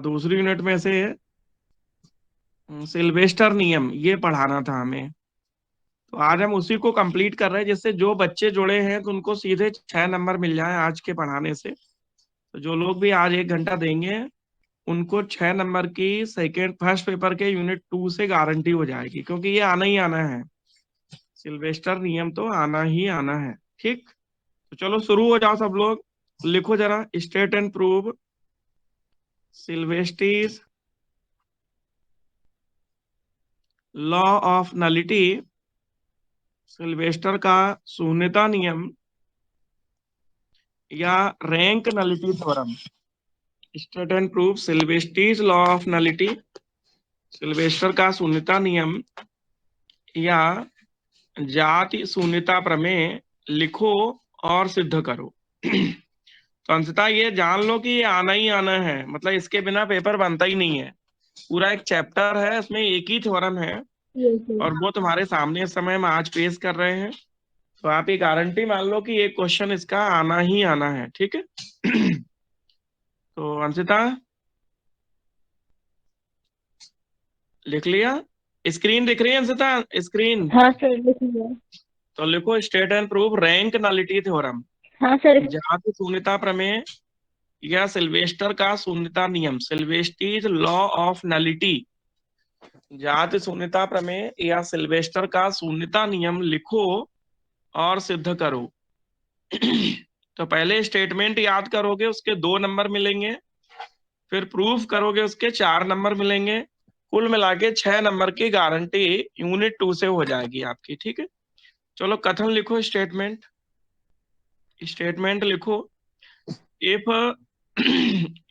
दूसरी यूनिट में से सिल्वेस्टर नियम ये पढ़ाना था हमें। तो आज हम उसी को कंप्लीट कर रहे हैं, जिससे जो बच्चे जुड़े हैं तो उनको सीधे 6 नंबर मिल जाए आज के पढ़ाने से। तो जो लोग भी आज 1 घंटा देंगे उनको 6 नंबर की सेकेंड फर्स्ट पेपर के यूनिट 2 से गारंटी हो जाएगी, क्योंकि ये आना ही आना है। सिल्वेस्टर नियम तो आना ही आना है। ठीक, तो चलो शुरू हो जाओ सब लोग। लिखो जरा, state and prove Sylvester's law of nullity. Sylvester का शून्यता नियम या rank nullity theorem. State and prove Sylvester's law of nullity, Sylvester का शून्यता नियम या जाति शून्यता प्रमेय लिखो और सिद्ध करो। तो अंशतः ये जान लो कि ये आना ही आना है, मतलब इसके बिना पेपर बनता ही नहीं है। पूरा एक चैप्टर है, इसमें एक ही थ्योरम है यस सर। और वो तुम्हारे सामने इस समय हम आज पेश कर रहे हैं। तो आप ये गारंटी मान लो कि ये क्वेश्चन इसका आना ही आना है। ठीक है। तो अंशिता लिख लिया? स्क्रीन दिख रही है अंशिता? स्क्रीन? हाँ सर, लिख लिया। तो लिखो, state and prove rank nullity theorem, हाँ सर। जाति शून्यता प्रमेय या सिल्वेस्टर का शून्यता नियम, सिल्वेस्ट्रीज लॉ ऑफ नलिटी, जाति शून्यता प्रमेय या सिल्वेस्टर का शून्यता नियम लिखो और सिद्ध करो। तो पहले स्टेटमेंट याद करोगे, उसके 2 नंबर मिलेंगे। फिर प्रूफ करोगे, उसके 4 नंबर मिलेंगे। कुल मिला के 6 नंबर की गारंटी यूनिट 2 से हो जाएगी आपकी। ठीक है, चलो कथन लिखो। स्टेटमेंट, स्टेटमेंट लिखो। इफ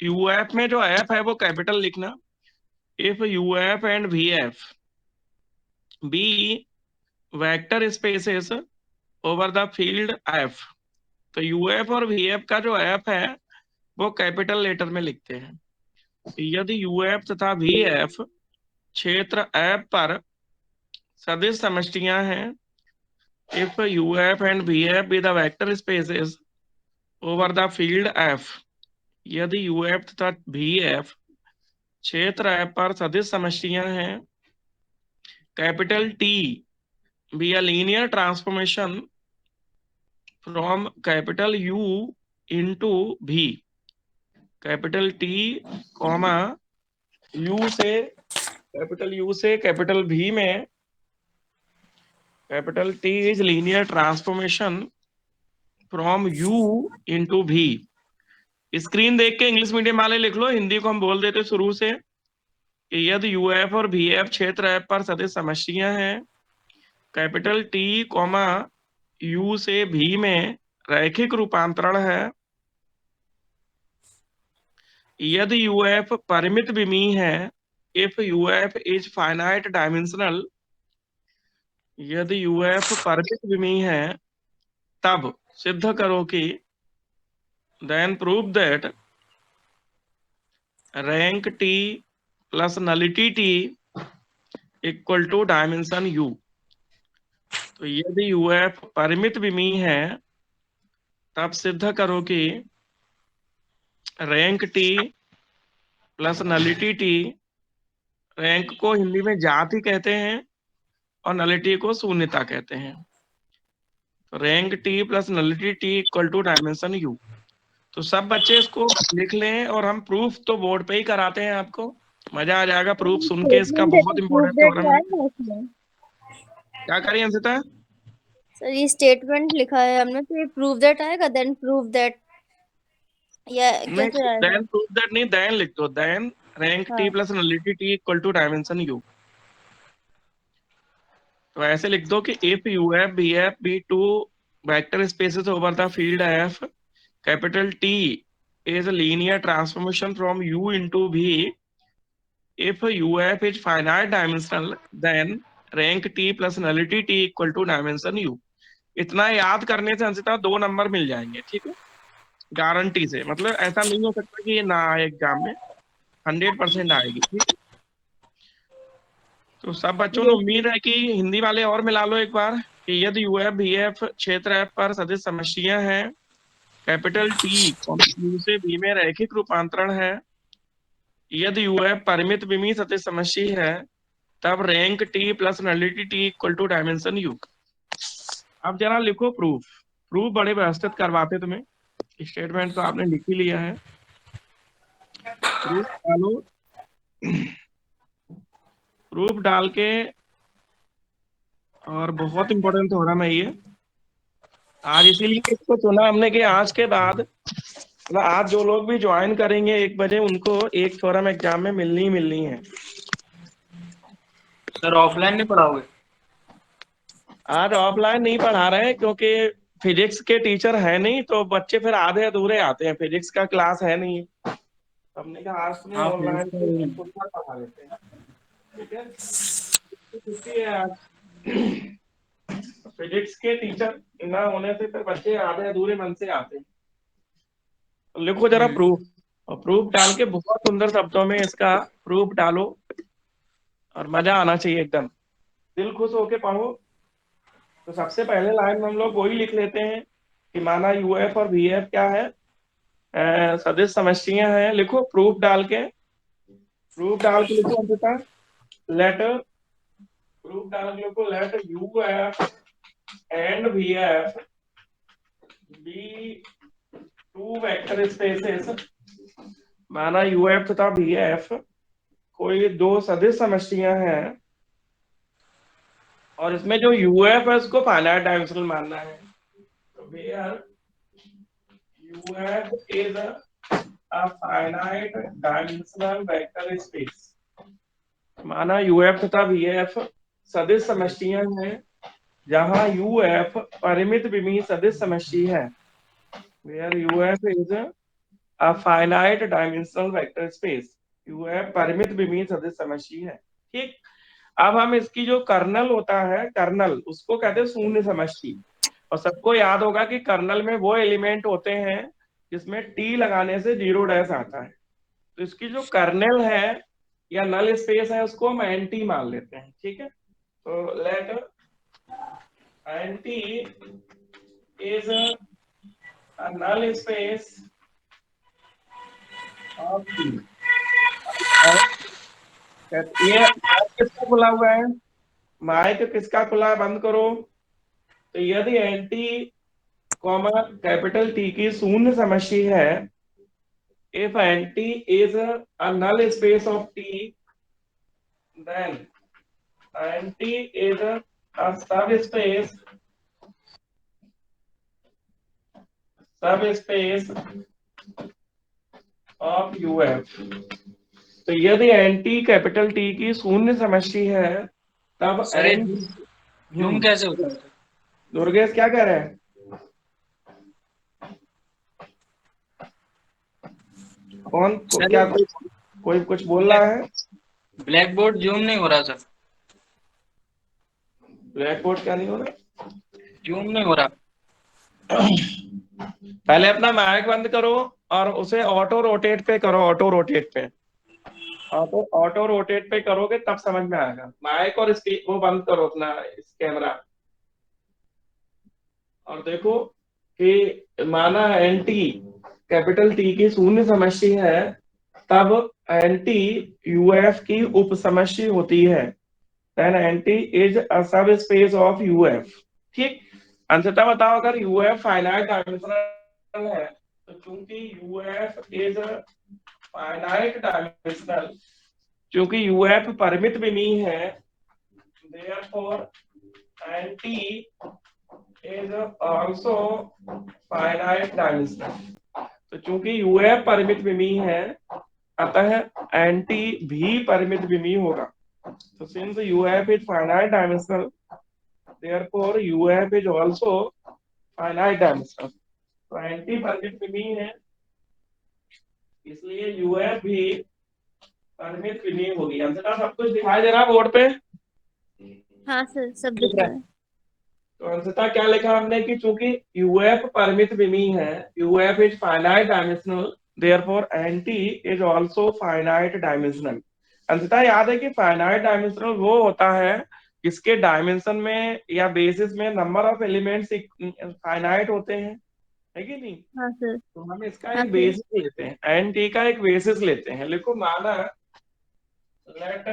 यूएफ में जो एफ है वो कैपिटल लिखना। If UF and V F be vector spaces over the field F. तो यूएफ और वीएफ का जो एफ है वो कैपिटल लेटर में लिखते हैं। यदि यूएफ तथा वीएफ क्षेत्र एफ पर सदिश समष्टियां हैं, if UF and VF be the vector spaces over the field F, यदि यूएफ तथा वीएफ क्षेत्र एफ पर सदिश समष्टियां हैं, capital T be a linear transformation from capital you into भी, कैपिटल टी कॉमा यू से कैपिटल भी में capital T is linear transformation from you into भी। स्क्रीन देख के इंग्लिश मीडियम वाले लिख लो, हिंदी को हम बोल देते शुरू से कि यदि यूएफ और वीएफ क्षेत्र एफ पर सदिश समष्टियां हैं, कैपिटल टी कॉमा यू से भी में रैखिक रूपांतरण है, यदि यूएफ परिमित विमीय है, if UF is finite dimensional, यदि यूएफ परिमित विमीय है, तब सिद्ध करो कि then prove that rank T plus nullity T equal to dimension U. तो यदि यूएफ परिमित विमीय है तब सिद्ध करो कि rank T plus nullity T, rank को हिंदी में जाति कहते हैं और नलिटी को शून्यता कहते हैं। तो rank T plus nullity T equal to dimension U. तो सब बच्चे इसको लिख लें, और हम प्रूफ तो बोर्ड पे ही कराते हैं आपको, मजा आ जाएगा प्रूफ सुन के। इसका स्टेटमेंट है तो बहुत प्रूफ इंपॉर्टेंट दैट थ्योरम है। है ना उसमें? क्या करिए अंशिता? सर ये स्टेटमेंट लिखा है हमने, तो ये प्रूफ दैट आएगा, देन प्रूफ दैट, या नहीं, कैसे आएगा? देन प्रूफ दैट नहीं, देन लिख दो, देन रैंक टी हाँ। Plus nullity T equal to dimension U. तो ऐसे लिख दो कि if U F be F be two vector spaces over the field F, capital T is a linear transformation from U into V, if UF is finite dimensional, then rank T plus nullity T equal to dimension U। इतना याद करने से अंशतः 2 number मिल जाएंगे। ठीक है, guarantee से, मतलब ऐसा नहीं हो सकता कि ये ना आए एग्जाम में, 100% आएगी। ठीक है, तो सब बच्चों ने यस उम्मीद है कि हिंदी वाले और मिला लो एक बार कि यदि यूएफ बीएफ क्षेत्र एफ पर सदिश समष्टियां हैं, कैपिटल टी यू से बी में रैखिक रूपांतरण है, यदि यूएफ परिमित विमीय सदिश समष्टि है तब rank T plus nullity T equal to dimension U. अब जरा लिखो प्रूफ। प्रूफ बड़े व्यवस्थित करवाते तुम्हें, स्टेटमेंट तो आपने लिख ही लिया है, प्रूफ डालो। प्रूफ डाल के, और बहुत इंपॉर्टेंट हो रहा है ये आज, इसीलिए इसको चुना हमने कि आज के बाद, मतलब आज जो लोग भी ज्वाइन करेंगे 1 बजे, उनको एक थ्योरम एग्जाम में मिलनी ही मिलनी है। सर ऑफलाइन नहीं पढ़ाओगे? आज ऑफलाइन नहीं पढ़ा रहे हैं क्योंकि फिजिक्स के टीचर है नहीं, तो बच्चे फिर आधे अधूरे आते हैं, फिजिक्स का क्लास है नहीं। हमने कहा आज तुम्हें हाँ ऑनलाइन फिजिक्स का खुद का पढ़ा लेते हैं, ठीक है। छुट्टी है आज। फिजिक्स के टीचर ना होने से फिर बच्चे आधे अधूरे मन से आते हैं। तो लिखो जरा प्रूफ, और प्रूफ डाल के बहुत सुंदर शब्दों में इसका प्रूफ डालो, और मजा आना चाहिए एकदम, दिल खुश होके पढ़ो। तो सबसे पहले लाइन में हम लोग वही लिख लेते हैं कि माना यूएफ और वीएफ क्या है, सदिश समष्टियां हैं। लिखो प्रूफ डाल के, प्रूफ डाल के लिखो अंततः लेट, प्रूफ डाल के लिखो let UF and VF be two vector spaces. माना यूएफ तथा वीएफ कोई दो सदिश समष्टियां हैं, और इसमें जो यूएफ है उसको फाइनाइट डायमेंशनल मानना है। तो where UF is a finite dimensional vector space. माना यूएफ तथा वीएफ सदिश समष्टियां हैं जहां यूएफ परिमित विमीय सदिश समष्टि है। Where UF is a finite dimensional vector space, UF परिमित विमीय सदिश समष्टि है, ठीक। अब हम इसकी जो कर्नल होता है, कर्नल उसको कहते हैं शून्य समष्टि। और सबको याद होगा कि कर्नल में वो एलिमेंट होते हैं जिसमें टी लगाने से 0 डैश आता है। तो इसकी जो कर्नल है या नल स्पेस है उसको हम एंटी मान लेते हैं, ठीक है। तो let NT is a null space of T. ये माइक किसका खुला हुआ है, माइक किसका खुला है, बंद करो। तो यदि एंटी कॉमा कैपिटल टी की शून्य समष्टि है, if anti is a null space of t, then anti is a subspace of uf। तो यदि एंटी कैपिटल टी की शून्य समष्टि है तब सर एन, जूम कैसे होता है? दुर्गेश क्या कह रहे हैं, कौन सर क्या कोई कुछ बोल रहा है। ब्लैक बोर्ड जूम नहीं हो रहा सर, ब्लैक बोर्ड क्या नहीं हो रहा, जूम नहीं हो रहा। पहले अपना माइक बंद करो और उसे ऑटो रोटेट पे करो, ऑटो रोटेट पे, ऑटो रोटेट पे करोगे तब समझ में आएगा। माइक और वो बंद करो अपना इस कैमरा, और देखो कि माना एंटी कैपिटल टी की शून्य समष्टि है तब एंटी यूएफ की उप समष्टि होती है, देन एंटी इज अ सब स्पेस ऑफ यूएफ, ठीक। अंततः बताओ अगर यूएफ फाइनाइट डायमेंशनल है, तो चूंकि यूएफ इज फाइनाइट डायमेंशनल, क्योंकि यूएफ परिमित विमीय है, therefore anti is also finite dimensional। तो चूंकि यूएफ परिमित विमीय है, अतः एंटी भी परिमित विमीय होगा। तो since UF is finite dimensional, therefore UF is also finite dimensional। तो एंटी परिमित विमीय है, इसलिए यूएफ भी परिमित विमीय होगी। अंततः सब कुछ दिखाई दे रहा है बोर्ड पे। हाँ सर, सब दिख रहा है। तो अंततः क्या लिखा हमने कि चूंकि यूएफ परिमित विमीय है, UF is finite dimensional, therefore anti is also finite dimensional. अंततः याद है कि फाइनाइट डायमेंशनल वो होता है जिसके डायमेंशन में या बेसिस में नंबर ऑफ एलिमेंट्स फाइनाइट होते हैं। है कि नहीं? हाँ सर। तो हम इसका हाँ एक सर। बेसिस लेते हैं, एन टी का एक बेसिस लेते हैं। लिखो माना let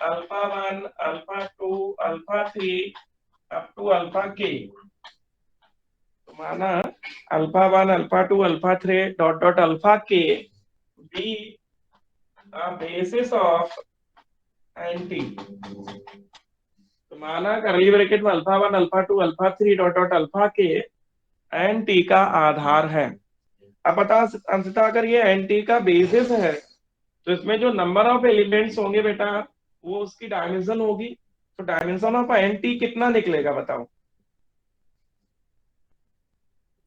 alpha 1 alpha 2 alpha 3 up to alpha के। तो माना alpha 1 alpha 2 alpha 3 dot dot alpha k be a basis of N T. तो माना करली ब्रैकेट में alpha 1 alpha 2 alpha 3 dot dot alpha के एन टी का आधार है। अब बता अंशतः अगर ये एन टी का बेसिस है तो इसमें जो नंबर ऑफ एलिमेंट्स होंगे बेटा वो उसकी डायमेंशन होगी। तो डायमेंशन ऑफ एन टी कितना निकलेगा बताओ?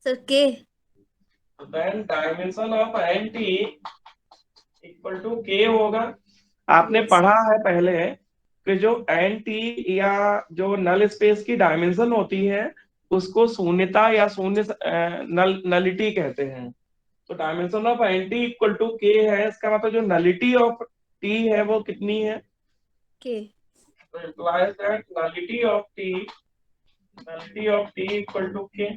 Sir K. Then dimension of N T equal to K होगा। आपने यस। पढ़ा है पहले कि जो एन टी या जो नल स्पेस की डायमेंशन होती है उसको शून्यता या शून्य नलिटी कहते हैं। तो dimension of N T equal to K है, इसका मतलब जो नलिटी ऑफ टी है वो कितनी है? के। तो implies that nullity of t equal to K.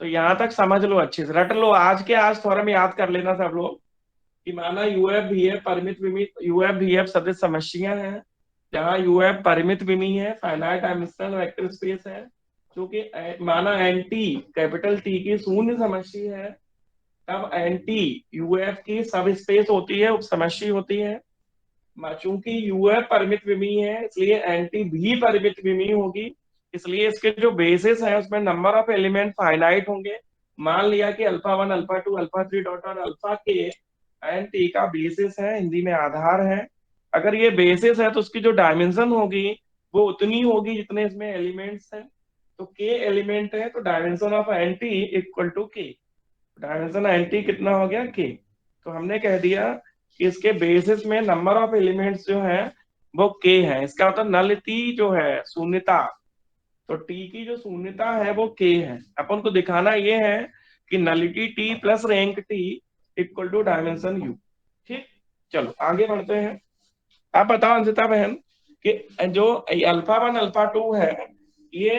तो यहां तक समझ लो, अच्छे से रट लो, आज के आज थ्योरम याद कर लेना सब लोग कि माना यूएफ वीएफ परिमित विमित यूएफ वीएफ सदिश समस्याएं हैं जहां यूएफ परिमित विमी है, फाइनाइट डायमेंशनल वेक्टर स्पेस है, क्योंकि माना एंटी कैपिटल टी की शून्य समस्या है, तब एंटी यूएफ की सब स्पेस होती है, उप समस्या होती है। चूंकि यूएफ परिमित विमी है इसलिए एंटी भी परिमित विमी होगी, इसलिए इसके जो बेसिस है उसमें नंबर ऑफ एलिमेंट फाइनाइट होंगे। मान लिया कि अल्फा 1 अल्फा 2 अल्फा 3 डॉट और अल्फा के एंड टी का बेसिस है, हिंदी में आधार है। अगर ये बेसिस है तो उसकी जो डायमेंशन होगी वो उतनी होगी जितने इसमें एलिमेंट्स हैं। तो के एलिमेंट है तो dimension of N T equal to K. Dimension N T कितना हो गया? के। तो हमने कह दिया कि इसके बेसिस में नंबर ऑफ एलिमेंट्स जो है वो के है। इसका मतलब नलिटी जो है शून्यता, तो टी की जो शून्यता है वो के है। अपन को दिखाना ये है कि nullity T plus rank T equal to dimension U. ठीक, चलो आगे बढ़ते हैं। आप बताओ अंशिता बहन कि जो अल्फा 1 अल्फा 2 है ये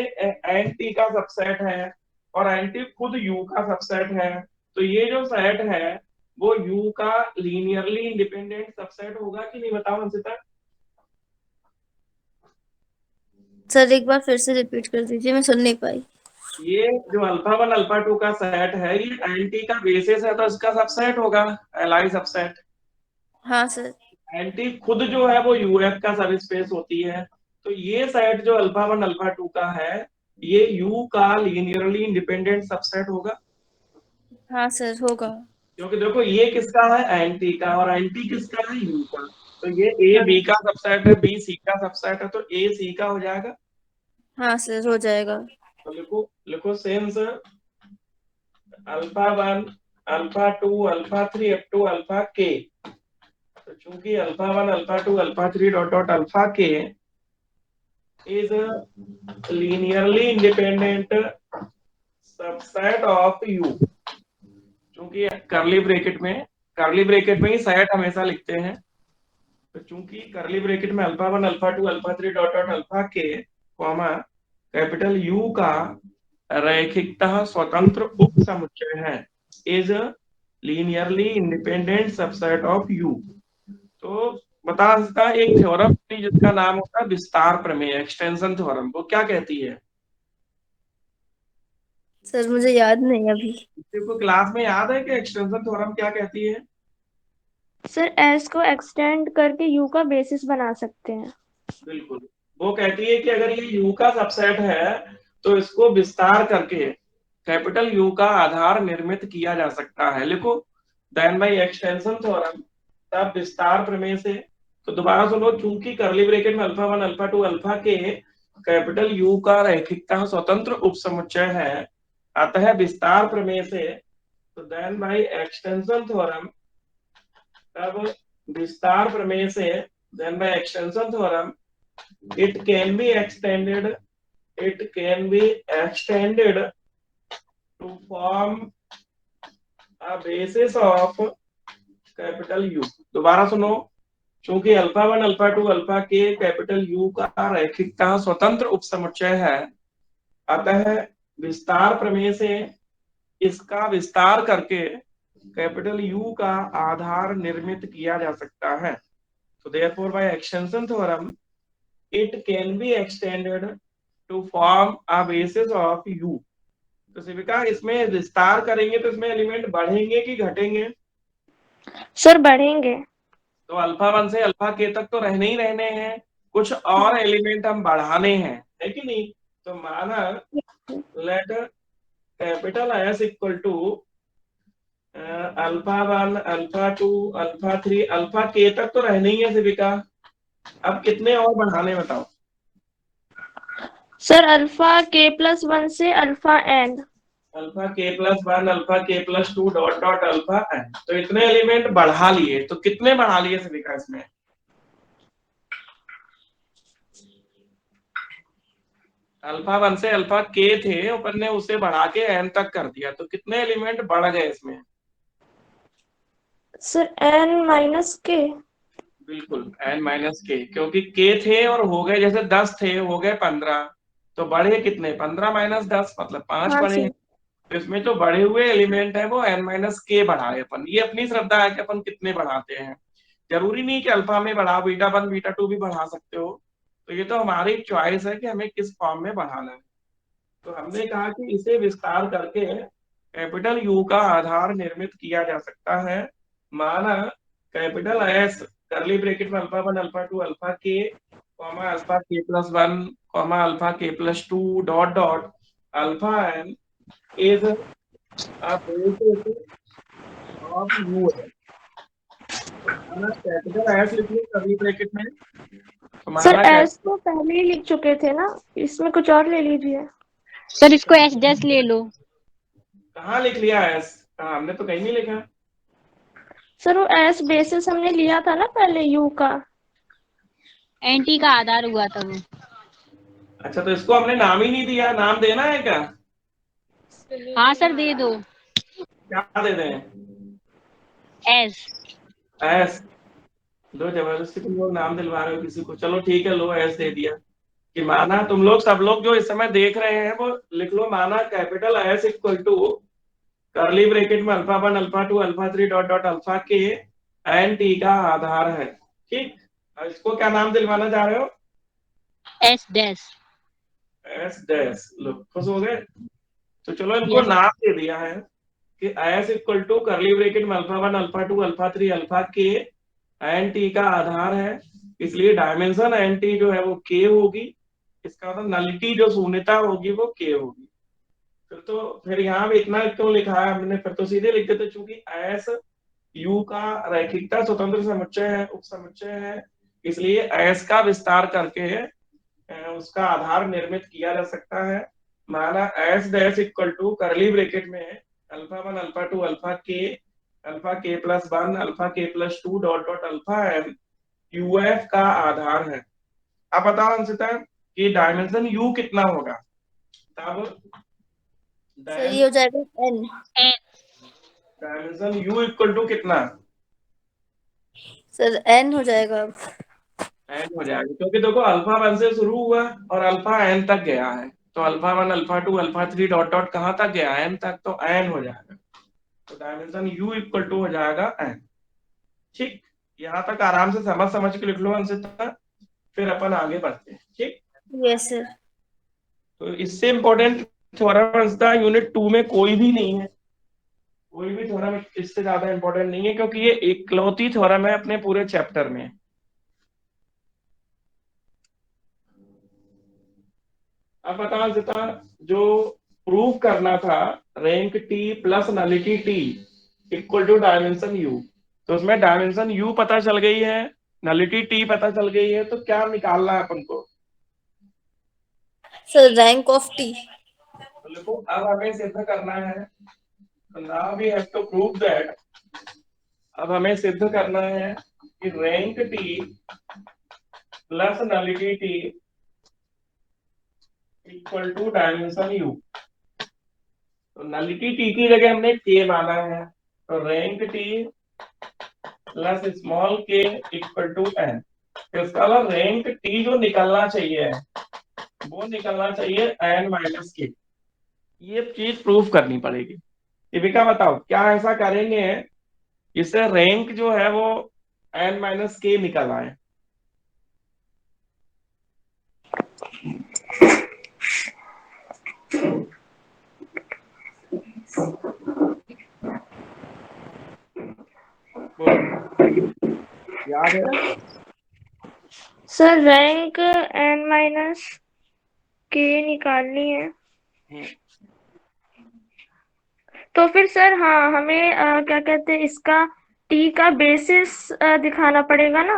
एन टी का सबसेट है और एन टी खुद यू का सबसेट है। तो ये जो सेट है वो यू का लीनियरली इंडिपेंडेंट सबसेट होगा कि नहीं, बताओ अंशिता? सर एक बार फिर से रिपीट कर दीजिए, मैं सुन नहीं पाई। ये जो अल्फा 1 अल्फा 2 का सेट है ये एन टी का बेसिस है तो इसका सबसेट होगा, एलआई सबसेट। हाँ सर। एंटी खुद जो है वो यूएफ का सब स्पेस होती है। तो ये सेट जो अल्फा 1 अल्फा 2 का है ये यू का लीनियरली इंडिपेंडेंट सबसेट होगा। हाँ सर होगा। क्योंकि देखो ये किसका है? एंटी का, और एंटी किसका है? यू का। तो ये ए हाँ। बी का सबसेट है, बी सी का सबसेट है, तो ए सी का हो जाएगा। हाँ सर हो जाएगा। तो लिखो लिखो since alpha 1 alpha 2 alpha 3 up to alpha के। तो चूंकि alpha 1 alpha 2 alpha 3 dot dot alpha K is a linearly independent subset of U। चूंकि करली ब्रैकेट में ही सेट हमेशा लिखते हैं। तो चूंकि करली ब्रैकेट में alpha 1 alpha 2 alpha 3 dot dot alpha के कॉमा कैपिटल यू का रैखिकतः स्वतंत्र उप समुच्चय है, is linearly independent subset of U. तो बता सकता एक थ्योरम जिसका नाम होता है विस्तार प्रमेय, एक्सटेंशन थ्योरम, वो क्या कहती है? सर मुझे याद नहीं अभी। को क्लास में याद है कि एक्सटेंशन थ्योरम क्या कहती है? सर एस को एक्सटेंड करके यू का बेसिस बना सकते हैं। बिल्कुल, वो कहती है कि अगर ये यू का सबसेट है तो इसको विस्तार करके कैपिटल यू का आधार निर्मित किया जा सकता है। लिखो देन बाय एक्सटेंशन थ्योरम, तब विस्तार प्रमेय से। तो दोबारा सुनो, चूंकि करली ब्रैकेट में alpha 1 alpha 2 alpha K capital U का रैखिकता स्वतंत्र उपसमुच्चय है, अतः विस्तार प्रमेय से। तो देन बाय एक्सटेंशन थ्योरम, तब विस्तार प्रमेय से, then by extension theorem it can be extended to form a basis of capital U. दोबारा सुनो, चूंकि alpha 1 alpha 2 alpha K capital U का रैखिकता स्वतंत्र उपसमुच्चय है, अतः विस्तार प्रमेय से इसका विस्तार करके कैपिटल यू का आधार निर्मित किया जा सकता है। तो therefore by extension theorem it can be extended to form a basis of U. तो शिविका इसमें विस्तार करेंगे तो इसमें एलिमेंट बढ़ेंगे कि घटेंगे? सर बढ़ेंगे। तो अल्फा 1 से अल्फा के तक तो रहने ही रहने हैं, कुछ और एलिमेंट हम बढ़ाने हैं, है कि नहीं? तो माना let capital S equal to alpha 1 alpha 2 alpha 3 alpha K तक तो रहने ही है शिविका। अब कितने और बढ़ाने बताओ? सर अल्फा k+1 से alpha n। Alpha k+1 alpha k+2 dot dot alpha n। तो इतने एलिमेंट बढ़ा लिए, तो कितने बढ़ा लिए शिविका इसमें? अल्फा 1 से अल्फा के थे, अपन ने उसे बढ़ा के n तक कर दिया, तो कितने एलिमेंट बढ़ गए इसमें? Sir n-k। बिल्कुल n-k, क्योंकि k थे और हो गए, जैसे 10 थे हो गए 15, तो बढ़े कितने? 15 - 10 मतलब 5 हाँ बढ़े। सर। तो इसमें जो बढ़े हुए एलिमेंट है वो n-k बढ़ाए अपन। ये अपनी श्रद्धा है कि अपन कितने बढ़ाते हैं। जरूरी नहीं कि अल्फा में बढ़ाओ, बीटा 1 बीटा 2 भी बढ़ा सकते हो। तो ये तो हमारी चॉइस है कि हमें किस फॉर्म में बढ़ाना है। तो हमने कहा कि इसे विस्तार करके कैपिटल यू का आधार निर्मित किया जा सकता है। माना कैपिटल एस करली ब्रैकेट में अल्फा 1 अल्फा 2 अल्फा के comma alpha k+1 comma alpha k+2 dot dot alpha n is a basis of you है। तो माना कैपिटल एस लिख लो करली ब्रैकेट में। तो सर माना s तो पहले ही लिख चुके थे ना, इसमें कुछ और ले लीजिए। सर इसको एस डैश ले लो। कहाँ लिख लिया एस? हमने तो कहीं नहीं लिखा। सर वो s बेसिस हमने लिया था ना पहले u का। एंटी का आधार हुआ था वो। अच्छा, तो इसको हमने नाम ही नहीं दिया, नाम देना है क्या? हाँ सर दे दो। क्या दे दें? एस। एस? लो, जबरदस्ती तुम लोग नाम दिलवा रहे हो किसी को। चलो ठीक है, लो एस दे दिया। कि माना तुम लोग सब लोग जो इस समय देख रहे हैं वो लिख लो। माना capital S equal to curly bracket में alpha 1 alpha 2 alpha 3 dot dot alpha के एन टी का आधार है। ठीक, अब इसको क्या नाम दिलवाना चाह रहे हो? S dash. S dash. लो, खुश हो गए? तो चलो इनको यस। नाम दे दिया है कि S equal to curly bracket में अल्फा 1 अल्फा 2 अल्फा 3 अल्फा के एन टी का आधार है। इसलिए डायमेंशन एन टी जो है वो के होगी। इसका मतलब नलिटी जो शून्यता होगी वो के होगी। फिर यहाँ भी इतना क्यों लिखा है हमने? फिर तो सीधे लिख देते, चूंकि एस यू का रैखिकता स्वतंत्र समुच्चय है, उप समुच्चय है, इसलिए एस का विस्तार करके उसका आधार निर्मित किया जा सकता है। माना S dash equal to curly bracket में alpha 1 alpha 2 alpha k+1 alpha k+2 dot dot alpha n UF का आधार है। अब बताओ अंशिता कि डायमेंशन यू कितना होगा? तब सर ये हो जाएगा n। Dimension U equal to कितना? सर n हो जाएगा अब। एन हो जाएगा, क्योंकि देखो अल्फा 1 से शुरू हुआ और अल्फा n तक गया है। तो alpha 1 alpha 2 alpha 3 dot dot कहाँ तक गया? n तक, तो n हो जाएगा। तो डायमेंशन u इक्वल टू हो जाएगा n। ठीक, यहाँ तक आराम से समझ समझ के लिख लो अंशिता, फिर अपन आगे बढ़ते हैं। ठीक, यस सर। तो इससे इंपॉर्टेंट थ्योरम अंशिता यूनिट 2 में कोई भी नहीं है। कोई भी थ्योरम इससे ज्यादा इंपॉर्टेंट नहीं है, क्योंकि ये इकलौती थ्योरम है अपने पूरे चैप्टर में। अब बताओ अंशिता, जो प्रूव करना था rank T plus nullity T equal to dimension U, तो उसमें डायमेंशन यू पता चल गई है, नलिटी टी पता चल गई है, तो क्या निकालना है अपन को? Sir rank of t। तो देखो अब हमें सिद्ध करना है। Now we have to prove that. अब हमें सिद्ध करना है कि rank T plus nullity T equal to dimension U. तो नलिटी टी की जगह हमने के माना है, तो rank T plus small K equal to N. इसका मतलब रैंक टी जो निकलना चाहिए वो निकलना चाहिए n - के। ये चीज प्रूफ करनी पड़ेगी। शिविका बताओ क्या ऐसा करेंगे इससे रैंक जो है वो n-k निकल आए? बोलो, याद है? सर रैंक n-k निकालनी है, तो फिर सर हाँ हमें क्या कहते हैं इसका टी का बेसिस दिखाना पड़ेगा ना।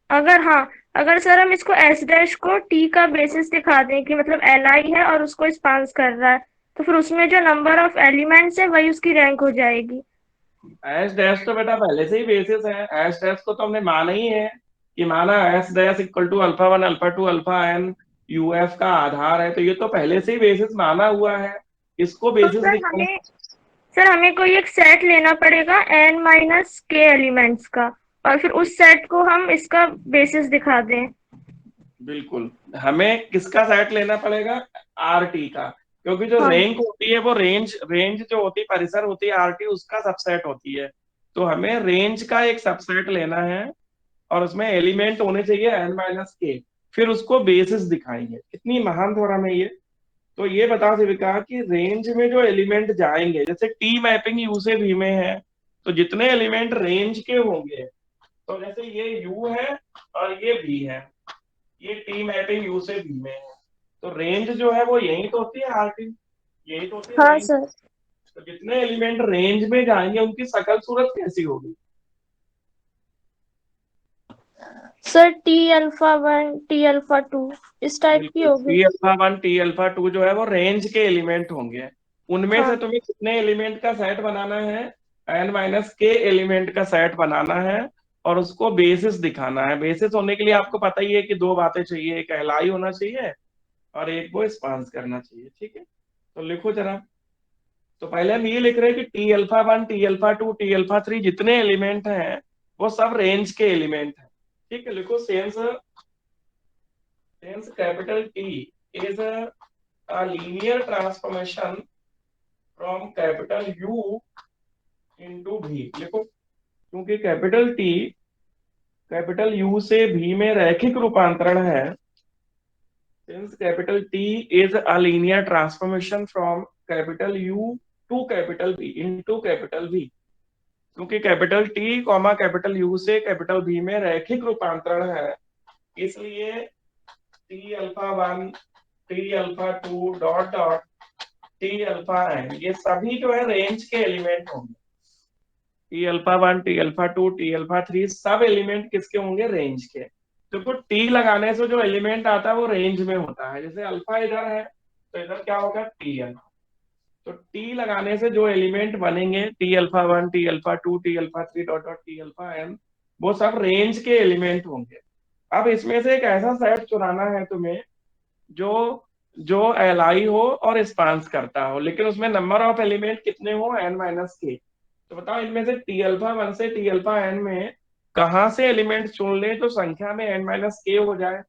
अगर सर हम इसको एस डैश को टी का बेसिस दिखा दें कि मतलब Li है और उसको स्पांस कर रहा है, तो फिर उसमें जो नंबर ऑफ एलिमेंट्स है वही उसकी रैंक हो जाएगी। एस डैश तो बेटा पहले से ही बेसिस है, एस डैश को तो हमने माना ही है कि माना S dash equal to alpha 1 alpha 2 alpha n UF का आधार है, तो ये तो पहले से ही बेसिस माना हुआ है, इसको तो बेसिस दिखाना। सर हमें कोई एक सेट लेना पड़ेगा n-k एलिमेंट्स का, और फिर उस सेट को हम इसका बेसिस दिखा दें। बिल्कुल, हमें किसका सेट लेना पड़ेगा? आरटी का, क्योंकि जो हाँ। रैंक होती है वो रेंज रेंज जो होती है, परिसर होती है आरटी, उसका सबसेट होती है। तो हमें रेंज का एक सबसेट लेना है और उसमें एलिमेंट होने चाहिए n-k, फिर उसको बेसिस दिखाएंगे। कितनी महान थोड़ा है ये। तो ये बता शिविका कि रेंज में जो एलिमेंट जाएंगे, जैसे टी मैपिंग यू से वी में है, तो जितने एलिमेंट रेंज के होंगे, तो जैसे ये यू है और ये वी है, ये टी मैपिंग यू से वी में है, तो रेंज जो है वो यही तो होती है आरटी, यही तो होती है हाँ रेंज। सर। तो जितने एलिमेंट रेंज में जाएंगे उनकी शकल सूरत कैसी होगी? सर T-alpha 1 T-alpha 2 इस टाइप की बिल्कुल, होगी। T-alpha 1 T-alpha 2 जो है वो रेंज के एलिमेंट होंगे। उनमें हाँ से तुम्हें कितने एलिमेंट का सेट बनाना है? n-k एलिमेंट का सेट बनाना है और उसको बेसिस दिखाना है। बेसिस होने के लिए आपको पता ही है कि दो बातें चाहिए, एक Li होना चाहिए और एक वो स्पांस करना चाहिए। ठीक है, तो लिखो जरा। तो पहले हम ये लिख रहे हैं कि T-alpha 1 T-alpha 2 T-alpha 3 जितने एलिमेंट हैं वो सब रेंज के एलिमेंट हैं। ठीक है, लिखो since capital T is a linear transformation from capital U into V, लिखो, क्योंकि कैपिटल U से V में रैखिक रूपांतरण है। since capital T is a linear transformation from capital U to capital V into capital V, क्योंकि capital T comma capital U से capital V में रैखिक रूपांतरण है, इसलिए T-alpha 1 T-alpha 2 dot dot T-alpha n ये सभी जो है रेंज के एलिमेंट होंगे। T-alpha 1 T-alpha 2 T-alpha 3 सब एलिमेंट किसके होंगे? रेंज के। देखो टी लगाने से जो एलिमेंट आता है वो रेंज में होता है। जैसे अल्फा इधर है तो इधर क्या होगा? T-n। तो टी लगाने से जो एलिमेंट बनेंगे T-alpha 1 T-alpha 2 T-alpha 3 dot dot T-alpha n, वो सब रेंज के एलिमेंट होंगे। अब इसमें से एक ऐसा सेट चुराना है तुम्हें जो जो Li हो और स्पांस करता हो, लेकिन उसमें नंबर ऑफ एलिमेंट कितने हो? n-k। तो बताओ इनमें से T-alpha 1 से T-alpha n में कहां से एलिमेंट चुन ले जो संख्या में n-k हो जाए?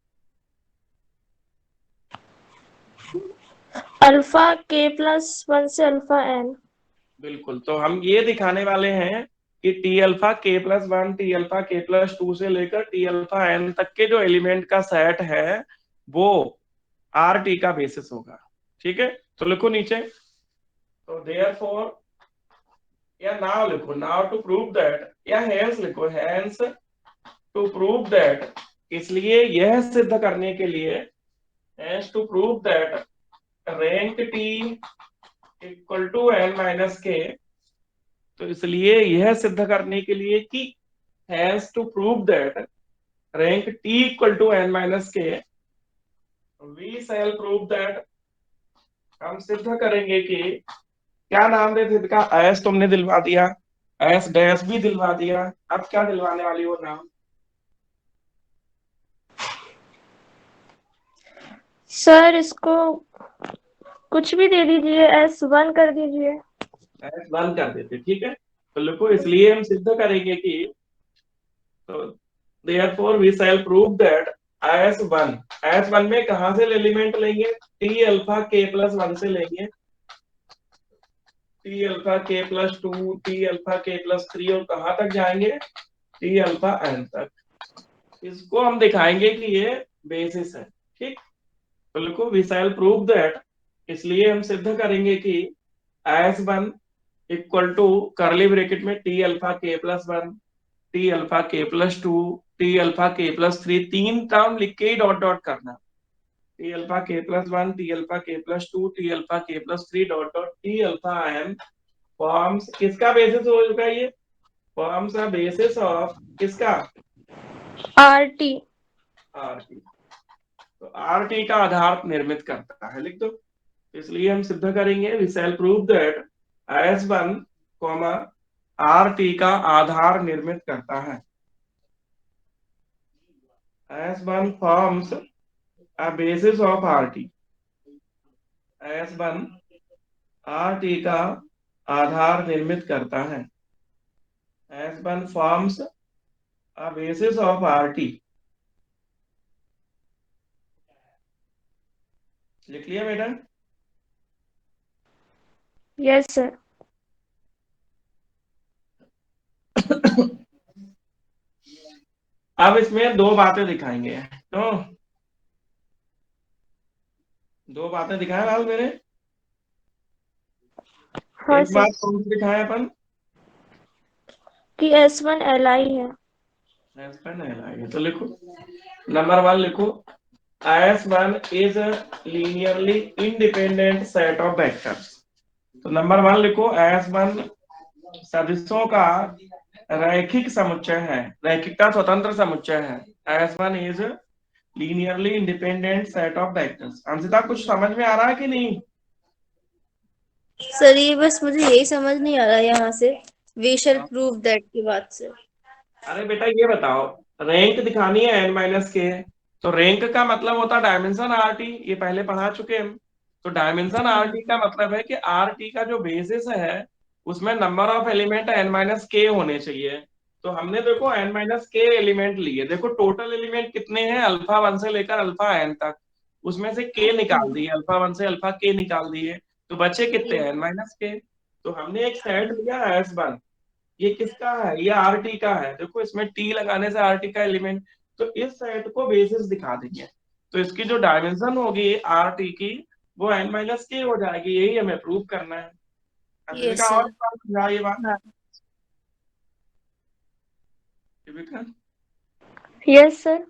αk+1 से αn। बिल्कुल, तो हम ये दिखाने वाले हैं कि T-alpha k+1 T-alpha k+2 से लेकर T-alpha n तक के जो एलिमेंट का सेट है वो RT का बेसिस होगा। ठीक है, तो लिखो नीचे। तो देयरफॉर, या नाउ लिखो, नाउ टू प्रूव दैट, या हेंस लिखो, हेंस टू प्रूव दैट, इसलिए यह सिद्ध करने के लिए, hence to prove that rank T equal to n-k, तो इसलिए यह सिद्ध करने के लिए कि hence to prove that rank T equal to n-k, we shall prove that, हम सिद्ध करेंगे कि, क्या नाम दे थे का? एस तुमने दिलवा दिया, एस डैश भी दिलवा दिया, अब क्या दिलवाने वाली हो नाम? सर इसको कुछ भी दे दीजिए, S1 कर दीजिए। S1 कर देते, ठीक है। तो लिखो, इसलिए हम सिद्ध करेंगे कि, तो therefore we shall prove that S1 में कहां से एलिमेंट लेंगे? T-alpha k+1 से लेंगे। T alpha K plus 2, T alpha K plus 3 और कहाँ तक जाएंगे, टी अल्फा एन तक। इसको हम दिखाएंगे कि ये बेसिस है। ठीक, तो लिखो वी शैल प्रूव दैट, इसलिए हम सिद्ध करेंगे कि S1 equal to curly bracket में T alpha K plus 1, T alpha K plus 2, T alpha K plus 3, तीन टर्म लिख के ही डॉट डॉट करना। T alpha K plus 1, T alpha K plus 2, T alpha K plus 3 dot dot T alpha N forms किसका basis हो चुका है, ये फॉर्म्स अ बेसिस ऑफ किसका, RT। आरटी। तो आरटी का आधार निर्मित करता है, लिख दो। इसलिए हम सिद्ध करेंगे we shall prove that S1 RT का आधार निर्मित करता है। S1 forms a basis of RT। S1 RT का आधार निर्मित करता है। S1 forms a basis of RT। लिख लिया बेटा? Yes sir. अब इसमें दो बातें दिखाएंगे, तो दो बातें दिखाए लाल मेरे। हाँ एक सर, बात कौन सी दिखाए अपन, कि S1 Li है। S1 है, तो लिखो नंबर 1 लिखो S1 is a linearly independent set of vectors। तो नंबर 1 लिखो S1 सदिशों का रैखिक समुच्चय है, रैखिकता स्वतंत्र समुच्चय है। S1 is a linearly independent set of vectors। Anshita कुछ समझ में आ रहा है कि नहीं? सर ये बस मुझे यही समझ नहीं आ रहा यहाँ से, वी शैल प्रूव दैट की बात से। अरे बेटा ये बताओ, रैंक दिखानी है n माइनस के, तो रैंक का मतलब होता है डायमेंशन आरटी, ये पहले पढ़ा चुके हम। तो डायमेंशन आरटी का मतलब है कि आरटी का जो बेसिस है उसमें number of element n minus के होने चाहिए। तो हमने देखो n माइनस के एलिमेंट लिए, देखो टोटल एलिमेंट कितने हैं अल्फा 1 से लेकर अल्फा n तक, उसमें से के निकाल दिए, अल्फा 1 से अल्फा के निकाल दिए, तो बचे कितने n माइनस के। तो हमने एक सेट लिया S1, ये किसका है, ये आरटी का है, देखो इसमें टी लगाने से आरटी का एलिमेंट, तो इस सेट को बेसिस दिखा देंगे। तो इसकी जो डायमेंशन होगी आरटी की वो n माइनस के हो जाएगी, यही हमें प्रूव करना है। Yes Advika sir. और एक बार समझा ये बात। हाँ। Advika yes sir.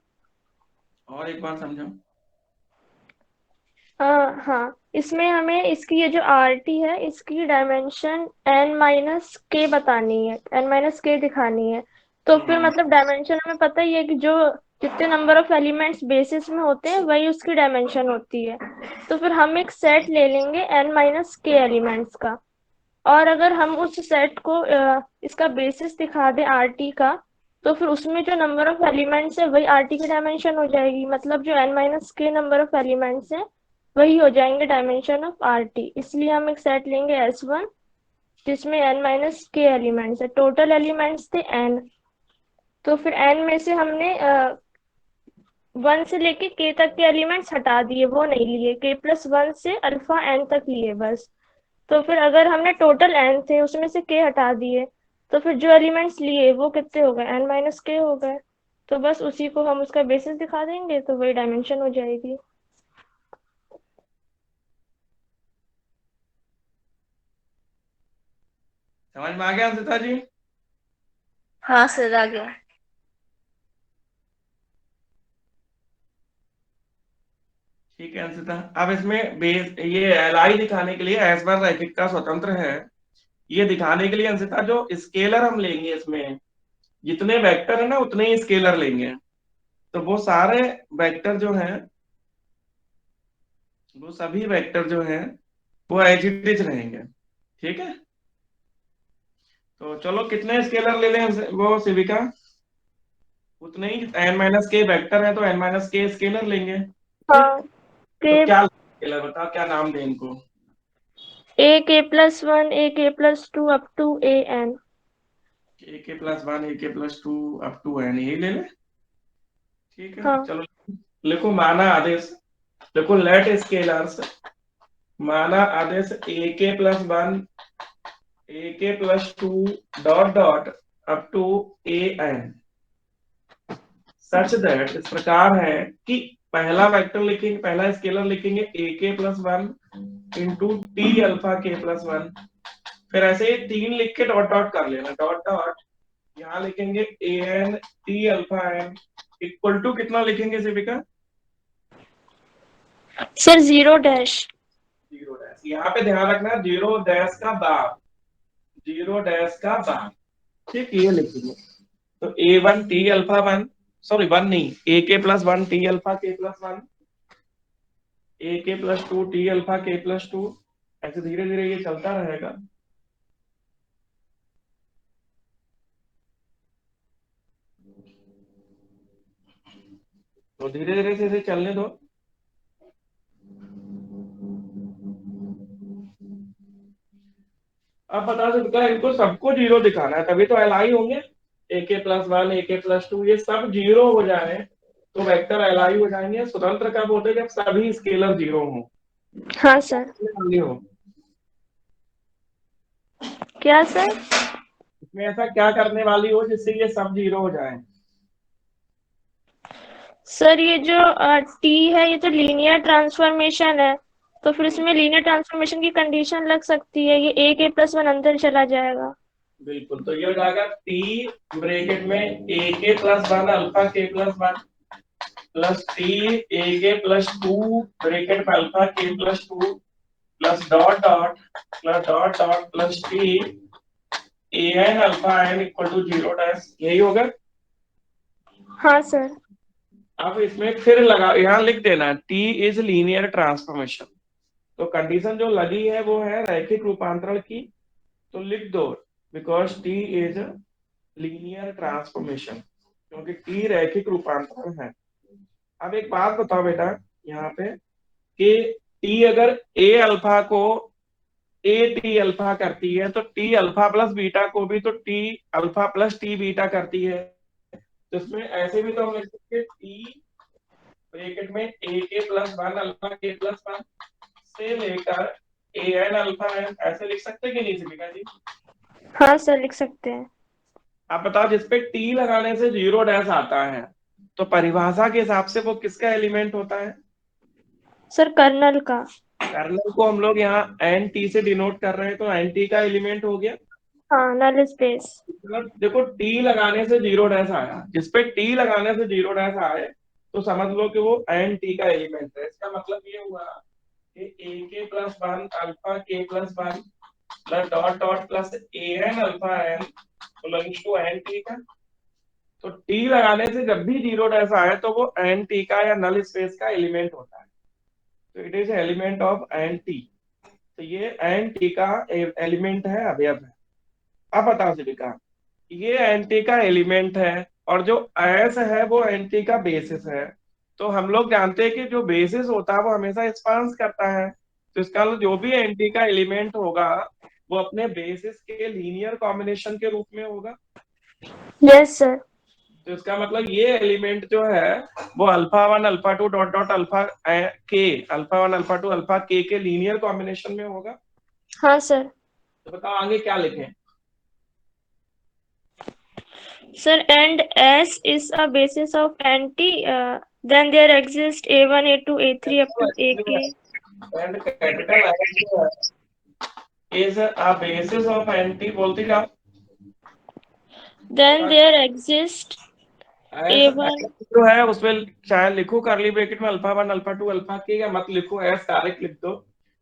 और एक बार समझाओ। हाँ, इसमें हमें इसकी ये जो RT है इसकी डायमेंशन n माइनस के बतानी है, n माइनस के दिखानी है। तो फिर मतलब डायमेंशन हमें पता ही है कि जो जितने नंबर ऑफ एलिमेंट्स बेसिस में होते हैं वही उसकी डायमेंशन होती है। तो फिर हम एक सेट ले लेंगे n माइनस के एलिमेंट्स का, और अगर हम उस सेट को इसका बेसिस दिखा दें RT का, तो फिर उसमें जो नंबर ऑफ एलिमेंट्स है वही RT की डायमेंशन हो जाएगी। मतलब जो n माइनस के नंबर ऑफ एलिमेंट्स है वही हो जाएंगे डायमेंशन ऑफ RT। इसलिए हम एक सेट लेंगे S1 जिसमें n माइनस के एलिमेंट्स है, टोटल एलिमेंट्स थे n। तो फिर n में से हमने 1 से लेके k तक के एलिमेंट्स हटा दिए, वो नहीं लिए, k प्लस 1 से अल्फा n तक लिए बस। तो फिर अगर हमने टोटल n थे उसमें से k हटा दिए, तो फिर जो एलिमेंट्स लिए वो कितने हो गए, n माइनस के हो गए। तो बस उसी को हम उसका बेसिस दिखा देंगे तो वही डायमेंशन हो जाएगी। समझ में आ गया अंशिता जी? हाँ सर आ गया। ठीक है अंशिता, अब इसमें बेस ये एल दिखाने के लिए S1 रैखिकता स्वतंत्र है, ये दिखाने के लिए अंशिता जो स्केलर हम लेंगे, इसमें जितने वेक्टर है ना उतने ही स्केलर लेंगे। तो वो सारे वेक्टर जो हैं, वो सभी वेक्टर जो हैं वो एज इट इज रहेंगे। ठीक है, तो चलो कितने स्केलर ले लें वो शिविका, उतने ही n माइनस के वेक्टर है तो n माइनस के स्केलर लेंगे। ठीक, हाँ, तो k क्या स्केलर बताओ, क्या नाम दें इनको? ak plus 1 ak plus 2 up to an। AK plus 1 AK plus 2 up to n, यही ले लें। ठीक है, हाँ। चलो लिखो माना आदेश, देखो लेट स्केलर्स, माना आदेश AK plus 1 A K plus 2 dot dot up to A N such that, इस प्रकार है कि पहला वेक्टर लिखेंगे, पहला स्केलर लिखेंगे ए K plus 1 into T alpha K plus 1, फिर ऐसे ही 3 लिख के डॉट डॉट कर लेना, डॉट डॉट यहाँ लिखेंगे A N T alpha N equal to कितना लिखेंगे शिविका? Sir 0 dash. 0 डैश, यहाँ पे ध्यान रखना 0 डैश का बाद, 0 डैश का बाद, ठीक, ये लिखेंगे। तो ए वन टी अल्फा 1, सॉरी 1 नहीं, ए K plus 1 T alpha K plus 1, A K plus 2 T alpha K plus 2, ऐसे धीरे धीरे ये चलता रहेगा। तो धीरे धीरे से इसे चलने दो। अब बता सकता है इनको सबको 0 दिखाना है, तभी तो एलआई होंगे। ए K plus 1 A K plus 2 ये सब 0 हो जाए तो वेक्टर एलआई हो जाएंगे। स्वतंत्र कब होते हैं? जब सभी स्केलर 0 हो। हाँ सर। हो क्या सर? इसमें ऐसा क्या करने वाली हो जिससे ये सब 0 हो जाए? सर ये जो टी है ये तो लीनियर ट्रांसफॉर्मेशन है, तो फिर इसमें लीनियर ट्रांसफॉर्मेशन की कंडीशन लग सकती है, ये ए के प्लस 1 अंदर चला जाएगा। बिल्कुल, तो ये हो जाएगा टी ब्रैकेट में A K plus 1 alpha K plus 1 plus T A K plus 2 bracket में alpha K plus 2 plus dot dot plus dot dot plus T A N alpha N equal to 0 dash, यही होगा। हाँ sir. अब इसमें फिर लगा, यहाँ लिख देना टी इज लीनियर ट्रांसफॉर्मेशन। तो कंडीशन जो लगी है वो है रैखिक रूपांतरण की, तो लिख दो because T is linear transformation, क्योंकि टी रैखिक रूपांतरण है। अब एक बात बताओ बेटा यहाँ पे कि टी अगर ए अल्फा को ए टी अल्फा करती है तो टी अल्फा प्लस बीटा को भी तो T alpha plus T beta करती है। तो इसमें ऐसे भी तो हम लिख सकते हैं टी ब्रैकेट में A K plus 1 alpha K plus 1 से लेकर ए एन अल्फा एन, ऐसे लिख सकते हैं कि नहीं शिविका जी? हाँ सर लिख सकते हैं। आप बताओ जिसपे टी लगाने से 0 डैश आता है तो परिभाषा के हिसाब से वो किसका एलिमेंट होता है? सर कर्नल का। कर्नल को हम लोग यहाँ एन टी से डिनोट कर रहे हैं, तो एन टी का एलिमेंट हो गया। हाँ नल स्पेस। मतलब देखो टी लगाने से 0 डैश आया, जिसपे टी लगाने से 0 डैश आए तो समझ लो कि वो एन टी का एलिमेंट है। इसका मतलब ये हुआ कि A K plus 1 alpha K plus 1 plus dot dot plus A N alpha N belongs to N T का। तो टी लगाने से जब भी 0 डैश आए तो वो एन टी का या नल स्पेस का एलिमेंट होता है, तो it is element of N T. तो ये एन टी का एलिमेंट है, अवयव है। अब बताओ शिविका, ये एन टी का एलिमेंट है और जो एस है वो एन टी का बेसिस है। तो हम लोग जानते हैं कि जो बेसिस होता है वो हमेशा एक्सपांस करता है, तो इसका जो भी एन टी का एलिमेंट होगा वो अपने बेसिस के लीनियर कॉम्बिनेशन के रूप में होगा। Yes sir. तो इसका मतलब ये एलिमेंट जो है वो alpha 1 alpha 2 dot dot alpha K, alpha 1 alpha 2 alpha K linear combination में होगा। हाँ सर। तो बताओ आगे क्या लिखें? Sir and S is a basis of NT, then there exist a1 a2 a3 up to ak, and capital is a basis of NT, बोलती जाओ। then there exist a1 जो है उसमें चाहे लिखो करली ब्रैकेट में अल्फा 1 अल्फा 2 अल्फा के, या मत लिखो, एस डायरेक्ट लिख दो।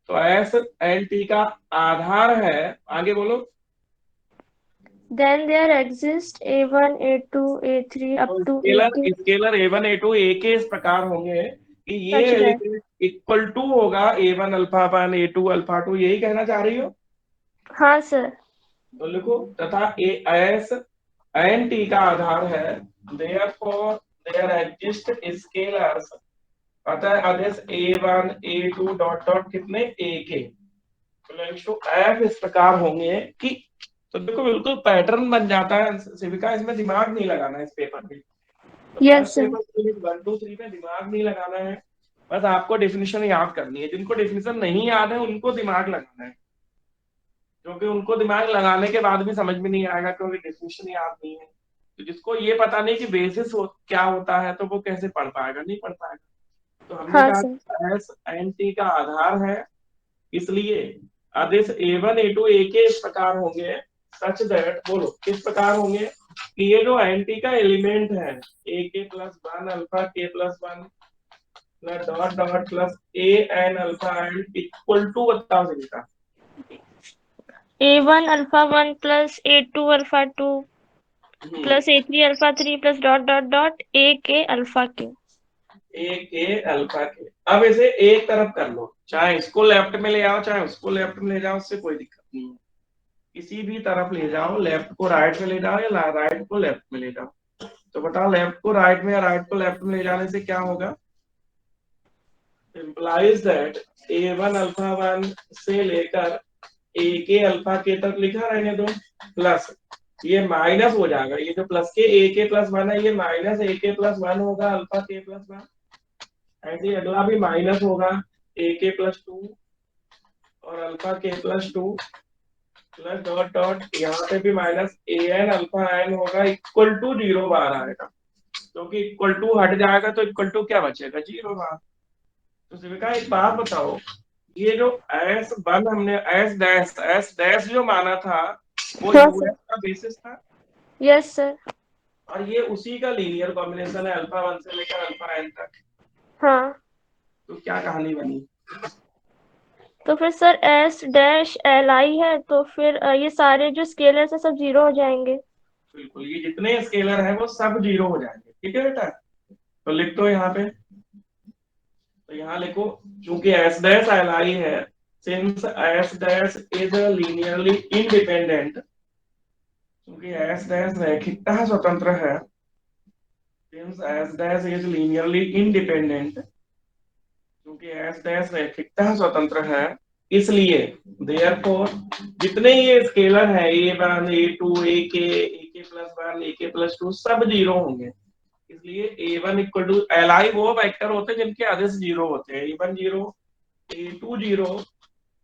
तो एस एन टी का आधार है, आगे बोलो। then there exist a1 a2 a3 up to ak scalar a1 a2 a के इस प्रकार होंगे कि ये Such that- element equal to होगा a1 अल्फा 1 a2 अल्फा 2, यही कहना चाह रही हो? हाँ सर। तो लिखो तथा ए एस एन टी का आधार है, therefore there exist scalars, अतः आदेश a1 a2 डॉट डॉट कितने a के belongs to f इस प्रकार होंगे कि, तो देखो बिल्कुल पैटर्न बन जाता है शिविका, इसमें दिमाग नहीं लगाना है इस पेपर में। Yes sir. 1 2 3 में दिमाग नहीं लगाना है, बस आपको डेफिनेशन याद करनी है। जिनको डेफिनेशन नहीं याद है उनको दिमाग लगाना है। क्योंकि उनको दिमाग लगाने के बाद भी समझ में नहीं आएगा, क्योंकि डेफिनेशन याद नहीं है। तो जिसको ये पता नहीं कि बेसिस क्या होता है, तो वो कैसे पढ़ पाएगा, नहीं पढ़ पाएगा। तो हमने हाँ कहा सर। एस एन टी का आधार है, इसलिए आदेश A1 A2 A के इस प्रकार होंगे, सच दैट, बोलो किस प्रकार होंगे, कि ये जो एंटी का एलिमेंट है A K plus one alpha K plus one plus dot dot plus A N alpha N equal to, बताओ जिनका A1 alpha 1 plus A2 alpha 2 plus A3 alpha 3 plus dot dot dot A K alpha K. A के alpha के। अब इसे एक तरफ कर लो, चाहे इसको लेफ्ट में ले आओ चाहे उसको लेफ्ट में ले जाओ, उससे कोई दिक्कत नहीं है। किसी भी तरफ ले जाओ, लेफ्ट को राइट में ले जाओ या राइट को लेफ्ट में ले जाओ। तो बताओ लेफ्ट को राइट में या राइट को लेफ्ट में ले जाने से क्या होगा, implies that A1 अल्फा 1 से लेकर ए के अल्फा के तक लिखा रहने दो, प्लस ये माइनस हो जाएगा, ये जो प्लस के ए के प्लस वन है ये माइनस ए के प्लस वन होगा अल्फा के प्लस वन। ऐसे ही अगला भी माइनस होगा ए के प्लस टू और alpha K plus two plus dot dot, यहाँ पे भी माइनस ए एन अल्फा एन होगा इक्वल टू जीरो बार आएगा, क्योंकि इक्वल टू हट जाएगा तो इक्वल टू क्या बचेगा, जीरो बार। तो शिविका एक बात बताओ, ये जो एस वन हमने एस डैश जो माना था वो हाँ यूएस सर। का बेसिस था, यस सर। और ये उसी का लीनियर कॉम्बिनेशन है अल्फा वन से लेकर अल्फा एन तक। हाँ। तो क्या कहानी बनी, तो फिर sir S dash L I है, तो फिर ये सारे जो स्केलर्स है सब जीरो हो जाएंगे। बिल्कुल, ये जितने स्केलर है वो सब जीरो हो जाएंगे, ठीक है बेटा। तो लिख दो यहाँ पे, तो यहाँ लिखो, चूंकि एस डैश एल आई है, since S dash is linearly independent, क्योंकि एस डैश रैखिकता स्वतंत्र है, since S dash is linearly independent, क्योंकि एस डैश रैखिकता स्वतंत्र है, इसलिए देयरफॉर जितने ये स्केलर है A1 A2 A के प्लस वन A के प्लस टू सब जीरो होंगे। इसलिए A1 equal to L I वो वेक्टर होते हैं जिनके आदेश जीरो होते हैं, A1 zero A2 zero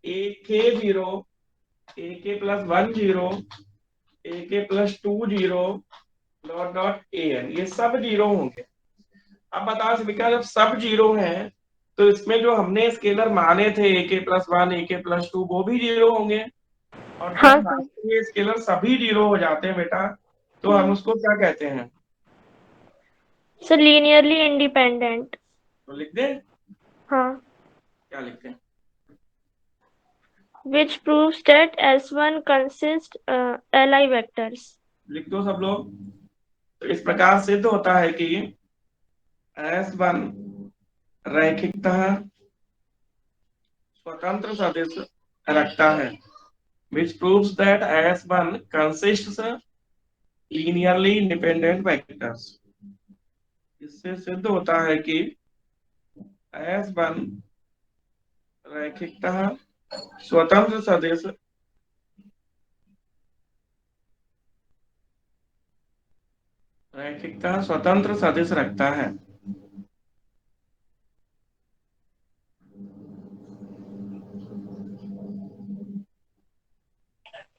A के zero A K plus one zero A K plus two zero dot dot A N, ये सब जीरो होंगे। अब बता शिविका, जब सब जीरो हैं तो इसमें जो हमने स्केलर माने थे ए K plus one A K plus to वो भी जीरो होंगे, और हाँ जब सर। ये स्केलर सभी जीरो हो जाते हैं बेटा, तो हम उसको क्या कहते हैं, सर लीनियरली इंडिपेंडेंट। तो लिख दें, हाँ। क्या लिखते हैं, which proves that S1 consists Li vectors। लिख दो सब लोग। तो इस प्रकार सिद्ध होता है कि S1 रैखिकता स्वतंत्र सदिश रखता है, which proves that S1 consists linearly independent vectors। इससे सिद्ध होता है कि S1 रैखिकता स्वतंत्र सदिश रखता है।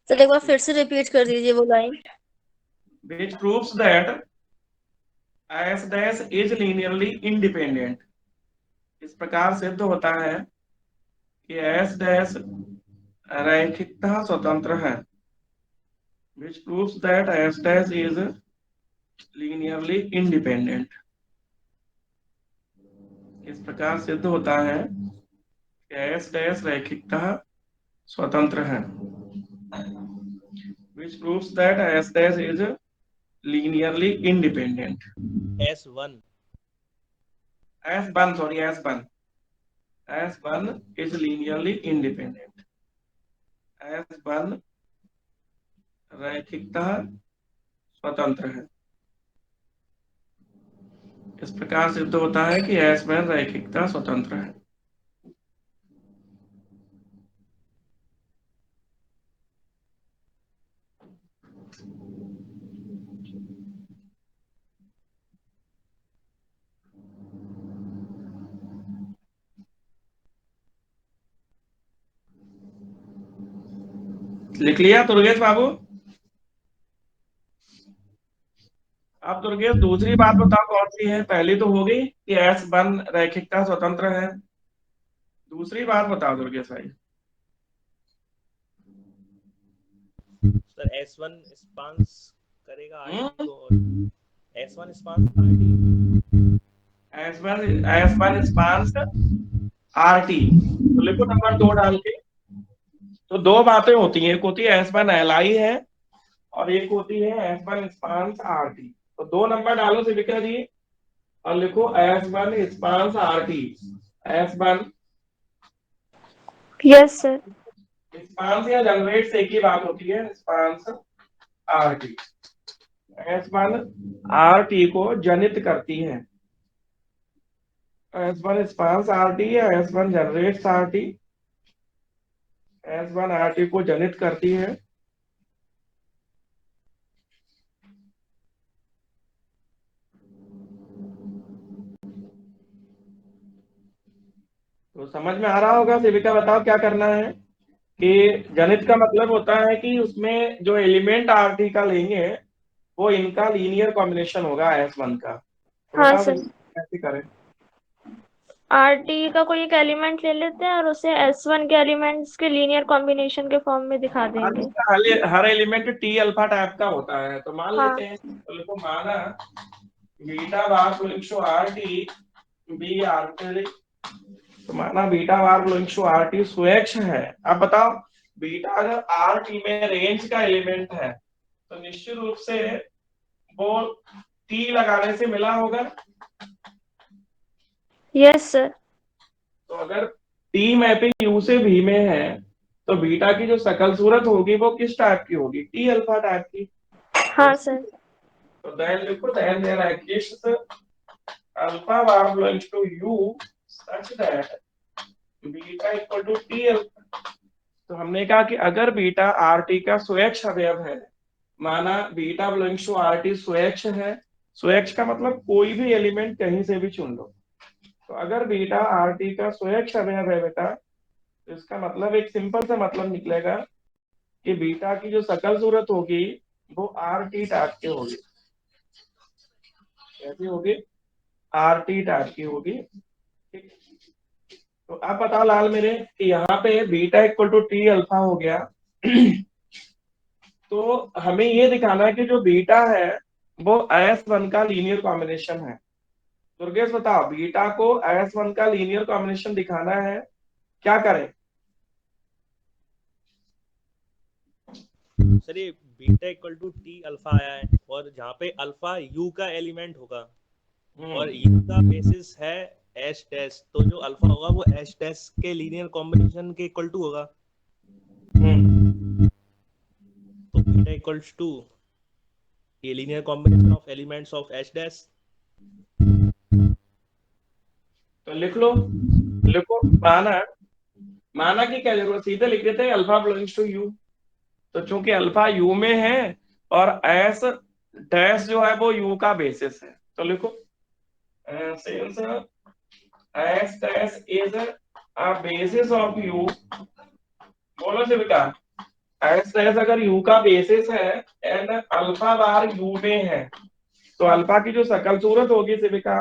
सर एक बार फिर से रिपीट कर दीजिए वो line. which proves that S dash is linearly independent। इस प्रकार सिद्ध होता है कि S dash रैखिकता स्वतंत्र है, which proves that S dash is linearly independent। इस प्रकार सिद्ध होता है कि S dash रैखिकता स्वतंत्र है, which proves that S dash is linearly independent। S1 S1 is linearly independent। S1 रैखिकता स्वतंत्र है। इस प्रकार सिद्ध होता है कि S1 रैखिकता स्वतंत्र है। लिख लिया दुर्गेश बाबू? अब दुर्गेश दूसरी बात बताओ कौन सी है? पहली तो हो गई कि S1 रैखिकता स्वतंत्र है। दूसरी बात बताओ दुर्गेश भाई। सर S1 स्पांस करेगा RT को, और S1 spans RT, S1 spans RT। तो लिखो नंबर 2 डाल के। तो दो बातें होती हैं, एक होती है S1 Li है और एक होती है S1 स्पांस RT। तो 2 नंबर डालो सिविका जी और लिखो S1 spans RT। S1 yes sir. Spans या जनरेट से एक ही बात होती है, स्पांस RT। S1 RT को जनित करती है। S1 स्पांस RT या S1 generates RT। S1 RT को जनित करती है। तो समझ में आ रहा होगा सेविका, बताओ क्या करना है। कि जनित का मतलब होता है कि उसमें जो एलिमेंट RT का लेंगे वो इनका लीनियर कॉम्बिनेशन होगा S1 का। तो हाँ बताओ सर। सेविका कैसे करें? RT का कोई एक एलिमेंट ले लेते हैं और उसे S1 के एलिमेंट्स के लीनियर कॉम्बिनेशन के फॉर्म में दिखा RT देंगे। का हर एलिमेंट T अल्फा टाइप का होता है। तो मान हाँ। लेते हैं, तो देखो माना बीटा बार RT बी RT। तो माना बीटा बार RT स्वेच्छ है। अब बताओ बीटा अगर RT में रेंज का एलिमेंट है तो निश्चित रूप से वो T लगाने से मिला होगा। Yes sir. तो अगर T मैपिंग U से V में है तो बीटा की जो सकल सूरत होगी वो किस टाइप की होगी? T अल्फा टाइप की। हाँ सर। तो then लिखो then there exists alpha bar belongs to U such that beta equal to T alpha. तो हमने कहा कि अगर बीटा RT का स्वेच्छ अवयव है, माना बीटा बिलोंग्स टू RT स्वेच्छ है। स्वेच्छ का मतलब कोई भी एलिमेंट कहीं से भी चुन लो। तो अगर बीटा RT का स्वेच्छ अवयव है बेटा, तो इसका मतलब एक सिंपल सा मतलब निकलेगा कि बीटा की जो सकल सूरत होगी वो RT टाइप की होगी। कैसी होगी? RT टाइप की होगी। ठीक। तो आप बताओ लाल मेरे कि यहाँ पे beta equal to T alpha हो गया। तो हमें ये दिखाना है कि जो बीटा है वो S1 का लीनियर कॉम्बिनेशन है। दुर्गेश बताओ, बीटा को S1 का लीनियर कॉम्बिनेशन दिखाना है, क्या करें? सर ये beta equal to T alpha आया है, और जहाँ पे अल्फा U का एलिमेंट होगा और U का बेसिस है H डैश, तो जो अल्फा होगा वो H डैश के लीनियर कॉम्बिनेशन के इक्वल टू होगा। तो बीटा इक्वल्स टू ये linear combination of elements of H dash. तो लिख लो, लिखो माना की क्या जरूरत, सीधे लिख देते हैं अल्फा बिलोंग्स टू U। तो चूंकि अल्फा U में है और S डैश जो है वो U का बेसिस है, तो लिखो since S dash is a basis of U। बोलो से बेटा, S डैश अगर U का बेसिस है एंड अल्फा बार U में है तो अल्फा की जो सकल सूरत होगी सिविका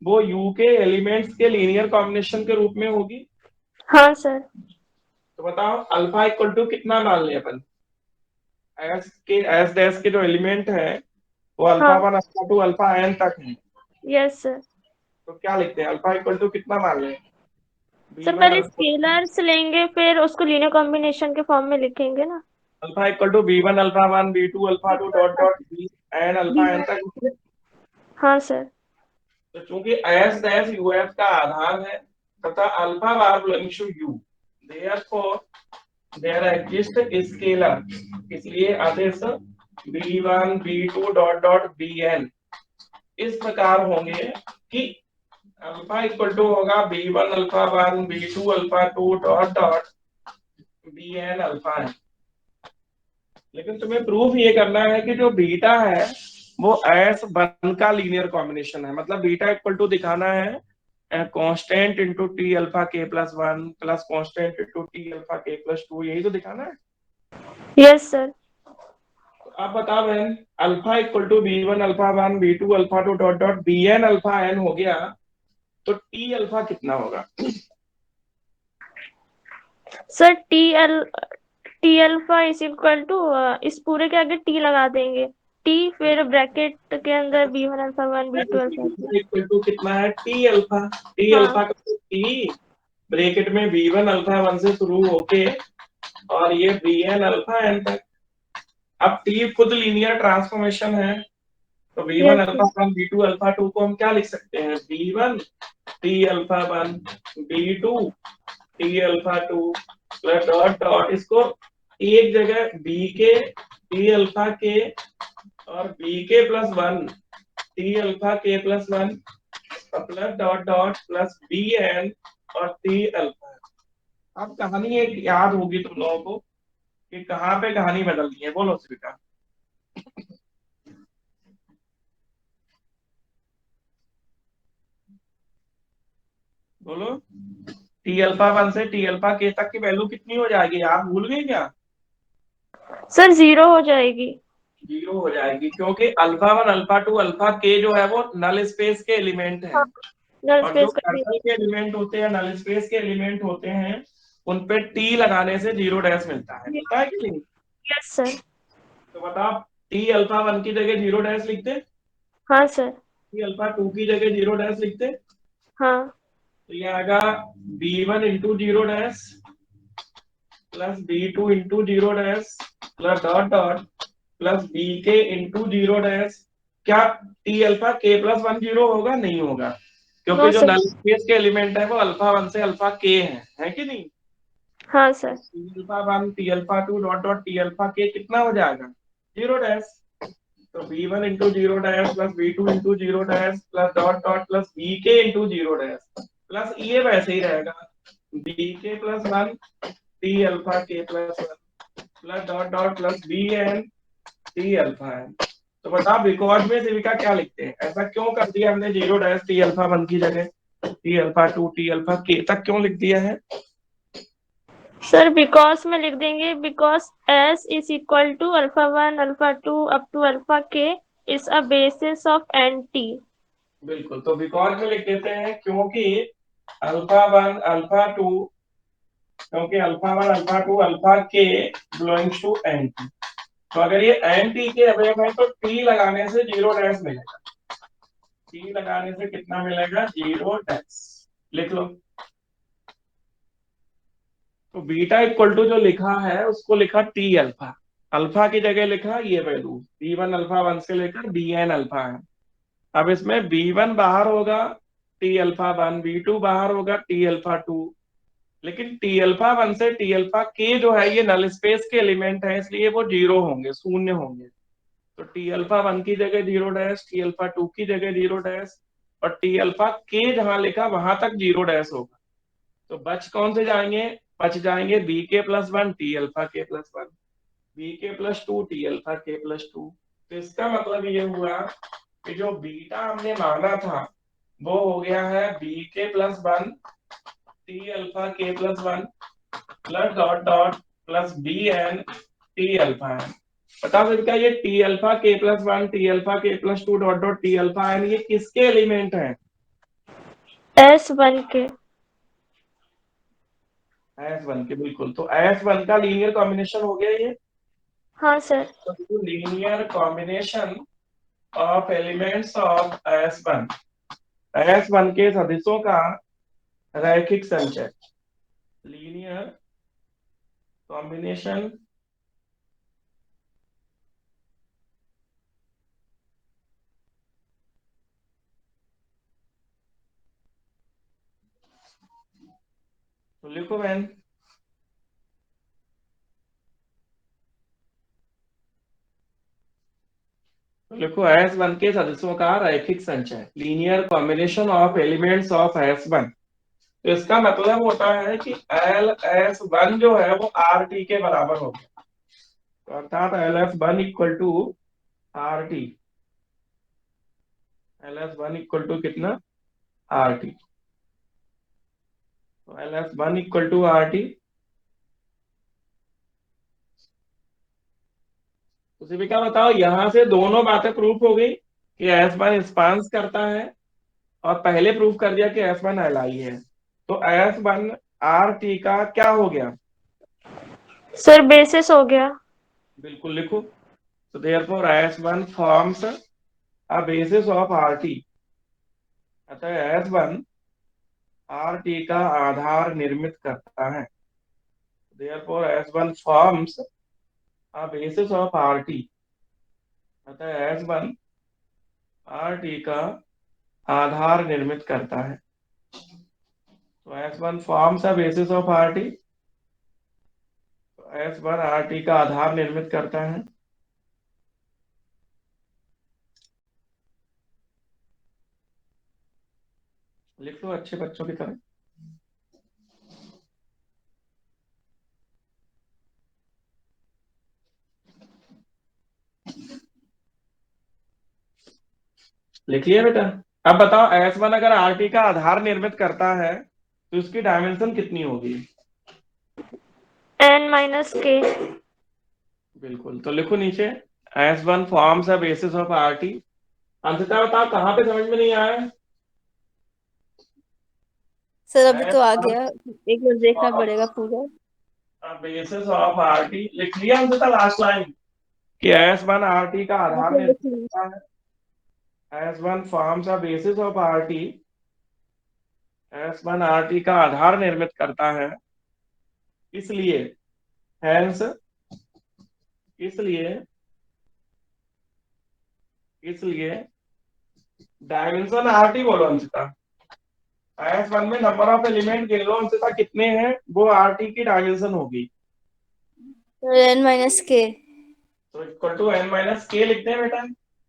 वो U के एलिमेंट्स के लीनियर कॉम्बिनेशन के रूप में होगी। हाँ सर। तो बताओ अल्फा इक्वल टू कितना मान लिया अपन? एस डैश के जो एलिमेंट है वो अल्फा हाँ। 1 अल्फा 2 अल्फा n तक है। Yes sir. तो क्या लिखते हैं? अल्फा इक्वल टू कितना मान लें? सर B1 पहले अल्फा स्केलर्स लेंगे फिर उसको लीनियर कॉम्बिनेशन के फॉर्म में लिखेंगे ना। Alpha equal to B1 alpha 1 B2 alpha 2 dot dot B n alpha n तक। हाँ सर। तो चूंकि एस डैश यूएफ का आधार है तथा alpha bar belongs to U, therefore there exist scalar, इसलिए आदेश B1 B2 dot dot Bn इस प्रकार होंगे कि अल्फा इक्वल टू होगा B1 alpha 1 B2 alpha 2 dot dot Bn alpha है। लेकिन तुम्हें प्रूफ ये करना है कि जो बीटा है वो S1 का लीनियर कॉम्बिनेशन है। मतलब बीटा इक्वल टू दिखाना है constant into T alpha k plus 1 plus constant into T alpha k plus 2, यही तो दिखाना है। Yes sir. अब बताओ बहन, alpha equal to B1 alpha 1 B2 alpha 2 dot dot Bn alpha n हो गया, तो T अल्फा कितना होगा? Sir T alpha is equal to, इस पूरे के आगे टी लगा देंगे, टी फिर ब्रैकेट के अंदर B1 alpha 1 B2 alpha 2। Equal to कितना है? T alpha. T हाँ अल्फा का T ब्रैकेट में B1 अल्फा 1 से शुरू होके और ये Bn अल्फा n तक। अब T खुद लीनियर ट्रांसफॉर्मेशन है, तो B1 yes alpha 1 B2 alpha 2 को हम क्या लिख सकते हैं? B1 T alpha 1 B2 T alpha 2 plus dot dot, इसको एक जगह B के T अल्फा के और B के plus 1 T alpha K plus 1 plus dot dot plus Bn और T अल्फा। अब कहानी एक याद होगी तुम लोगों को कि कहाँ पे कहानी बदलनी है, बोलो स्वीकार। बोलो, टी अल्फा 1 से टी अल्फा के तक की वैल्यू कितनी हो जाएगी? आप भूल गए क्या? सर, 0 हो जाएगी। 0 हो जाएगी, क्योंकि अल्फा 1 अल्फा 2 अल्फा के जो है वो नल स्पेस के एलिमेंट हैं, हाँ, नल और जो स्पेस का भी। कर्नल के एलिमेंट होते हैं, नल स्पेस के एलिमेंट होते हैं, उन पे टी लगाने से 0 डैश मिलता है। मिलता है कि नहीं? Yes sir. तो बताओ, टी अल्फा 1 की जगह 0 डैश लिखते, हाँ सर। टी अल्फा 2 की जगह 0 डैश लिखते, हाँ। तो ये आएगा B1 into 0 dash plus B2 into 0 dash plus dot dot plus BK into 0 dash. क्या टी अल्फा के प्लस 1 0 होगा? नहीं होगा, क्योंकि नो जो सर। नल स्पेस के एलिमेंट है वो अल्फा 1 से अल्फा के है कि नहीं? हाँ sir. T alpha 1 T alpha 2 dot dot T alpha के कितना हो जाएगा? 0 डैश। तो B1 into 0 dash plus B2 into 0 dash plus dot dot plus BK into 0 dash plus ये वैसे ही रहेगा, BK plus 1 T alpha K plus 1 plus dot dot plus BN T alpha है। तो बताओ बिकॉज में सेविका क्या लिखते हैं? ऐसा क्यों कर दिया हमने? 0 डैश टी अल्फा 1 की जगह T alpha 2 T alpha K तक क्यों लिख दिया है? सर, बिकॉज में लिख देंगे, because S is equal to alpha 1 alpha 2 up to alpha k is a basis of N T. बिल्कुल, तो बिकॉज में लिख देते हैं क्योंकि अल्फा 1 अल्फा 2, क्योंकि अल्फा 1 अल्फा 2 अल्फा के बिलोंग्स टू एन टी। तो अगर ये एन टी के अवयव है तो टी लगाने से 0 डैश मिलेगा। टी लगाने से कितना मिलेगा? 0 डैश। लिख लो। तो बीटा इक्वल टू जो लिखा है उसको लिखा टी अल्फा, अल्फा की जगह लिखा ये वैल्यू B1 अल्फा 1 से लेकर Bn अल्फा है। अब इसमें B1 बाहर होगा, टी अल्फा 1 B2 बाहर होगा, टी अल्फा 2। लेकिन टी अल्फा 1 से टी अल्फा के जो है ये नल स्पेस के एलिमेंट है, इसलिए वो 0 होंगे, शून्य होंगे। तो टी अल्फा 1 की जगह 0 डैश, टी अल्फा 2 की जगह 0 डैश, और टी अल्फा के जहां लिखा वहां तक 0 डैश होगा। तो बच कौन से जाएंगे? बच जाएंगे B K plus 1 T alpha K plus 1, B K plus 2 T alpha K plus 2। तो इसका मतलब ये हुआ कि जो बीटा हमने माना था वो हो गया है B K plus 1 T alpha K plus 1 plus dot dot plus BN T alpha है। बता सकता ये T alpha K plus 1 T alpha K plus 2 dot dot T alpha N ये किसके एलिमेंट है? S1 के। S1 के, बिल्कुल। तो S1 का लीनियर कॉम्बिनेशन हो गया ये। हाँ सर। तो linear combination of elements of S1, S1 के सदिशों का रैखिक संचय, लीनियर कॉम्बिनेशन तो लिखो बहन। तो लिखो S1 के सदस्यों का रैखिक संचय, linear combination of elements of S1। तो इसका मतलब होता है कि LS1 जो है वो RT के बराबर होगा। तो अर्थात LS1 equal to RT, LS1 equal to कितना? RT। तो LS1 इक्वल टू RT, उसी भी क्या बताओ, यहां से दोनों बातें प्रूफ हो गई कि S1 एक्सपांस करता है, और पहले प्रूफ कर दिया कि S1 एलआई है। तो S1 RT का क्या हो गया? सर बेसिस हो गया। बिल्कुल लिखो। तो therefore S1 forms a basis of RT। अतः S1 RT का आधार निर्मित करता है। Therefore S1 forms a basis of RT। अतः S1 RT का आधार निर्मित करता है। तो S1 forms a basis of RT। S1 RT का आधार निर्मित करता है। लिख लो अच्छे बच्चों की तरह। लिख लिया बेटा? अब बताओ, S1 अगर RT का आधार निर्मित करता है तो इसकी डायमेंशन कितनी होगी? n-k। बिल्कुल, तो लिखो नीचे S1 forms a basis of RT। अंततः बताओ कहाँ पे समझ में नहीं आया? सर अभी तो आ गया, एक बार देखना पड़ेगा पूरा। बेसिस ऑफ RT लिख लिया अंततः लास्ट लाइन कि S1 RT का आधार निर्मित करता है। S1 forms a basis of RT। S1 RT का आधार निर्मित करता है, इसलिए हैंस इसलिए इसलिए डायमेंशन RT बोलो अंशिता। S1 में नंबर ऑफ एलिमेंट गिन लो अंशिता, कितने हैं, वो RT की डायमेंशन होगी। Sir n-k। तो इक्वल टू n-k लिखते हैं बेटा।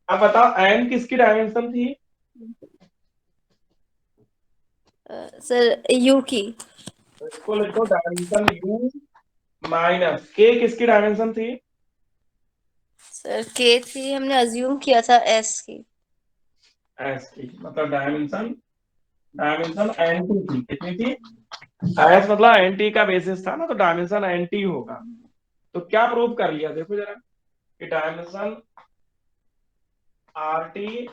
अब बताओ n किसकी डायमेंशन थी? सर u की। तो इसको लिखो डायमेंशन u माइनस k किसकी डायमेंशन थी? सर k थी, हमने अज्यूम किया था s की। s की, मतलब डायमेंशन nt थी। कितनी थी? s मतलब nt का बेसिस था ना, तो डायमेंशन nt होगा। तो क्या प्रूव कर लिया देखो जरा, कि dimension RT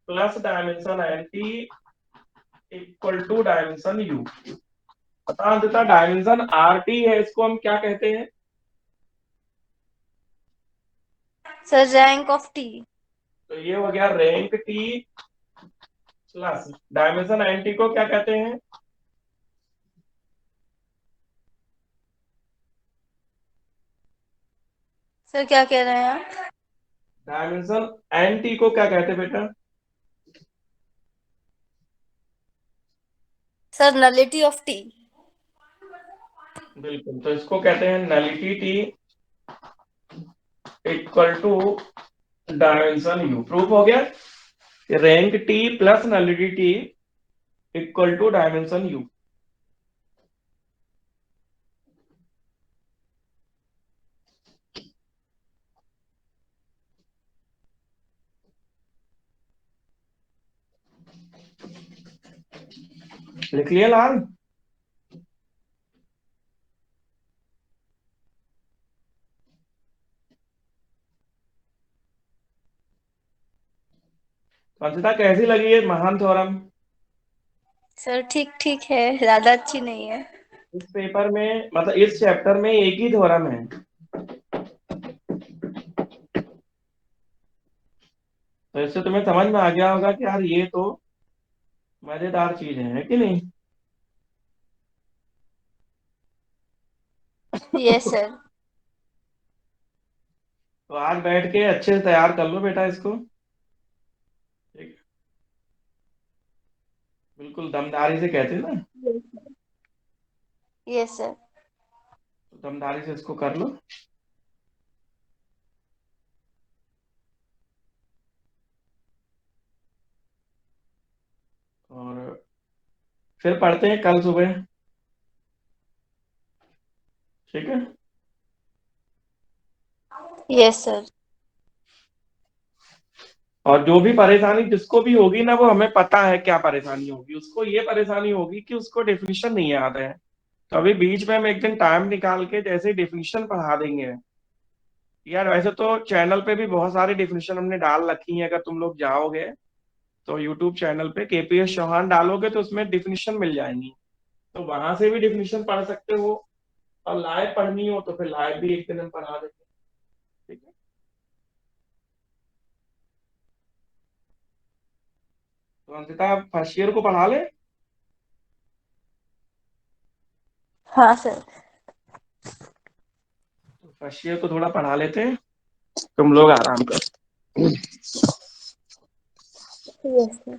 plus dimension NT equal to dimension U। बता देता, डायमेंशन RT है, इसको हम क्या कहते हैं? Sir rank of t। तो ये हो गया rank T plus dimension NT को क्या कहते हैं? सर क्या कह रहे हैं आप? डायमेंशन NT को क्या कहते हैं बेटा? Sir nullity of t। बिल्कुल, तो इसको कहते हैं nullity T equal to dimension U। Proof हो गया, rank T plus nullity T equal to dimension U। लिख लिया लाल? अंशिता कैसी लगी ये महान थ्योरम? सर ठीक ठीक है, ज्यादा अच्छी नहीं है। इस पेपर में, मतलब इस चैप्टर में एक ही थ्योरम है। तो इससे तुम्हें समझ में आ गया होगा कि यार ये तो मजेदार चीज है कि नहीं? Yes sir. तो आज बैठ के अच्छे से तैयार कर लो बेटा इसको। ठीक, बिल्कुल दमदारी से कहते हैं ना, यस सर। तो दमदारी से इसको कर लो। और फिर पढ़ते हैं कल सुबह, ठीक है? Yes sir. और जो भी परेशानी जिसको भी होगी ना, वो हमें पता है क्या परेशानी होगी। उसको ये परेशानी होगी कि उसको डेफिनेशन नहीं याद है। तो अभी बीच में हम एक दिन टाइम निकाल के जैसे डेफिनेशन पढ़ा देंगे, यार वैसे तो चैनल पे भी बहुत सारी डिफिनेशन हमने डाल रखी है, अगर तुम लोग जाओगे तो यूट्यूब चैनल पे केपीएस चौहान डालोगे तो उसमें डिफिनेशन मिल जाएंगी, तो वहां से भी डिफिनेशन पढ़ सकते हो, और लाइव पढ़नी हो तो फिर लाइव भी एक दिन हम पढ़ा देते हैं। ठीक है, तो अंकिता फर्स्ट ईयर को पढ़ा ले। हाँ सर। फर्स्ट ईयर को थोड़ा पढ़ा लेते हैं, तुम लोग आराम करो। Yes sir.